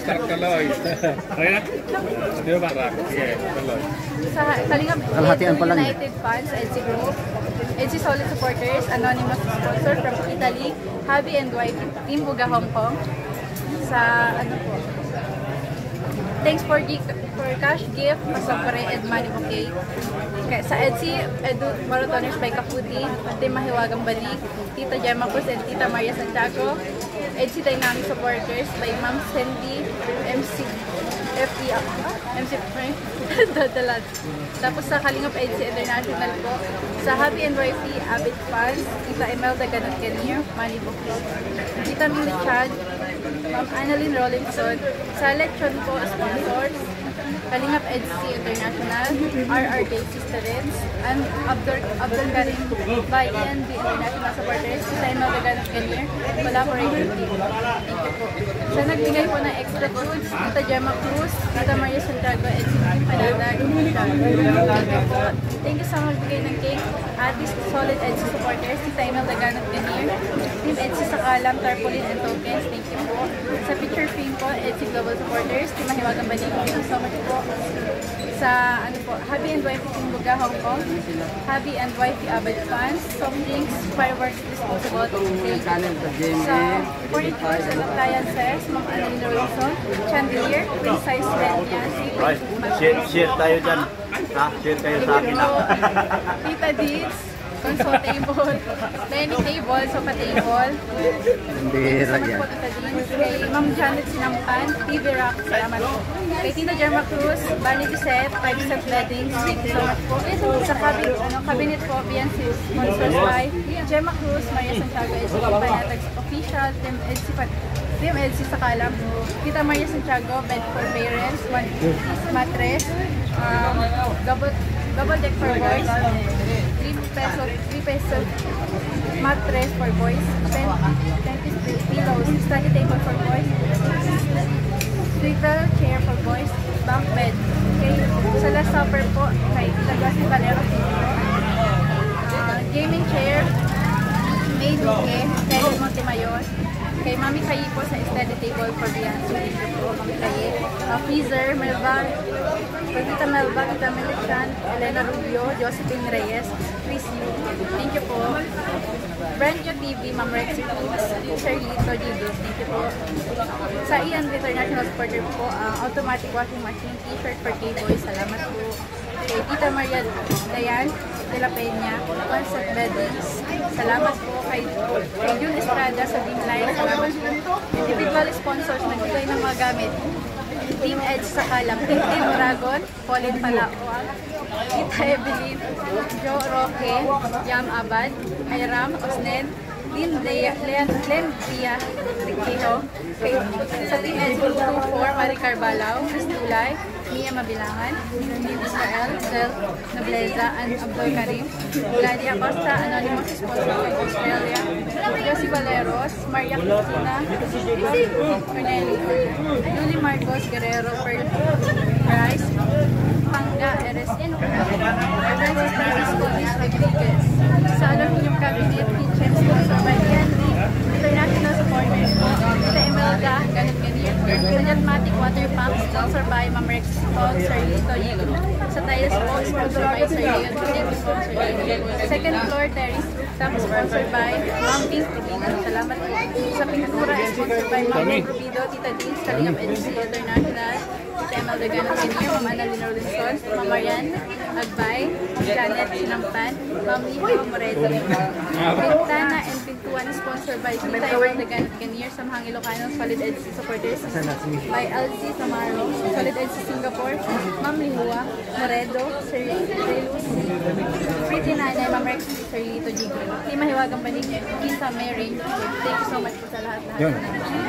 [SPEAKER 15] Tuloy. Di ba ba? Sige, tuloy.
[SPEAKER 10] Sa Kalingap United Fans, EDSI Group, EDSI Solid Supporters, Anonymous Sponsor from Italy, Hubby and Wife, Team Buga Hong Kong. Sa ano po, thanks for cash gift, Pasapare and Money Bouquet. Sa EDSI, Edu Marathoners by Kaputi, Team Mahiwagang Balik, Tita Gemma Cruz and Tita Maria Santiago, EDSI Dynamic Supporters by Ma'am Cindy, MC Frank, Dadalat. Tapos sa Kalingap EDSI International po, sa Happy NYP, Abit Fans, Tita Imelda Ganot Kenir, Manny Buklo, Tita Mili Chad, Ma'am Annalyn Rollinson, sa Lechon po, sponsors, Kalingap EDSI International, RRJ Sisterins, and Abdul Karim by ENB International Supporters, Tita Imelda Ganot Kenir, Collaboration Team. Thank you po. Sa nagbigay po ng extra foods, Tita Gemma Cruz, Tita Maria Santiago, EDSI Panadag, thank you po. Thank you sa magbigay ng cake, Atis Solid EDSI Supporters, Tita Imelda Ganot Kenir, Team EDSI Sakalam, Tarpaulin and Tokens, thank you po. Sa picture frame po, EDSI Global Supporters, Team Mahiwagang Baling, thank you so much po. Sa Happy and Wifey Team Buga, Hong Kong, Happy and Wifey Abad Fans, soft drinks, fireworks disposable, sa furnitures and appliances, Ma'am Annalyn Rollinson, chandelier, queen size bed yan,
[SPEAKER 20] Share tayo dyan. Ha? Share kayo sa akin.
[SPEAKER 10] Tita Deeds, console table, dining table, sofa table.
[SPEAKER 1] Bira yan.
[SPEAKER 10] Kay Ma'am Janet Sinampan, TV Rock, salamat po. Kay Tita Germa Cruz, vanity set, 5-set bedding, thank you so much po. Sa cabinet po, BNC sponsors by Germa Cruz, Maria Santiago, EDSI Panatag Official, Team EDSI Sakalam, Tita Maria Santiago, bed for parents, 1 mattress, double deck for boys, 3 peso mattress for boys, 10 pillows, study table for boys, swivel chair for boys, bunk bed. Okay, sa last supper po, kay Tagasi Valero, gaming chair, Maid Luque, Telly Montemayor, kay Mami Kayi po sa study table for Bianco, thank you po, Mami Kayi, freezer, Melba, Tita Melba, Tita Melichan, Elena Rubio, Josephine Reyes, Chris Yu, thank you po. Brand New TV, Ma'am Rexy Cruz, Shirley Tojido, thank you po. Sa Ian International Supporter po, automatic washing machine, t-shirt for K-Boys, salamat po. Kay Tita Maria Dayan de la Peña, concept beddings, salamat po. Kay June Estrada sa Beamline, salamat po. Individual sponsors, nagbigay ng mga gamit. Team Edge Sakalam, Team Dragon, Pauline Palaoag, Tita Evelyn, Joe Roque, Yam Abad, Hiram, Osnen, Lynn Tia Riquejo, sa Team Edge 24, Maricar Balao, Chris Tulay, Mia Mabilangan, Mia Israel, Del Nobleza, and Abdul Karim, Vladi Acosta, Anonymous Sponsor of Australia, Josie Valeros, Maria Cristina, Cornelio, Julie Marcos Guerrero, Pearl Rice, Panga RSN, Francis Francisco Luis Rodriguez, sa Aluminium Cabinet Kitchen Sponsor by Henry, International Supporters po, Tita Imelda Ganot Kenir, sa Jatmatic Water Pump Sponsor by Ma'am Rex Paul, Sir Lito Yigo, sa Tiles po Sponsor by Sir Leon, thank you po Sir Leon. Second floor terrace tapos sponsor by Ma'am Pink Rubino, salamat po. Sa Pintura sponsor by Ma'am Pink Rubino, Tita Deans, Kalingap EDSI International, Tita Imelda Ganot Kenir, Ma'am Annalyn Rollinson, Ma'am Marian Agbay, Janet Sinampan, Ma'am Lito Moreto, Pintana and Pintuan sponsor by Tita Imelda Ganot Kenir, Samhang Ilocano, Solid EDSI Supporters by LC Samaro, Solid EDSI Singapore, Ma'am Lihua Moredo, Sir Relus, Pretty Nanay, Ma'am Rex, Sir Lito Jigo, Team Mahiwagang Banig, Kita Mary, thank you so much po sa lahat ng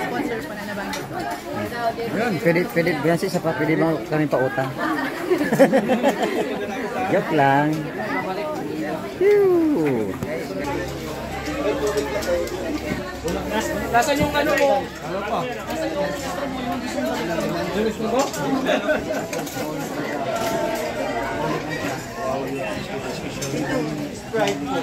[SPEAKER 10] sponsors po na nabanggit po.
[SPEAKER 1] Pwede, Biancy, sa pwede mo kami pautang. Joke lang. Phew.
[SPEAKER 15] Nasaan yung ano mo? Ano pa? Lumis mo ba? Sprite po.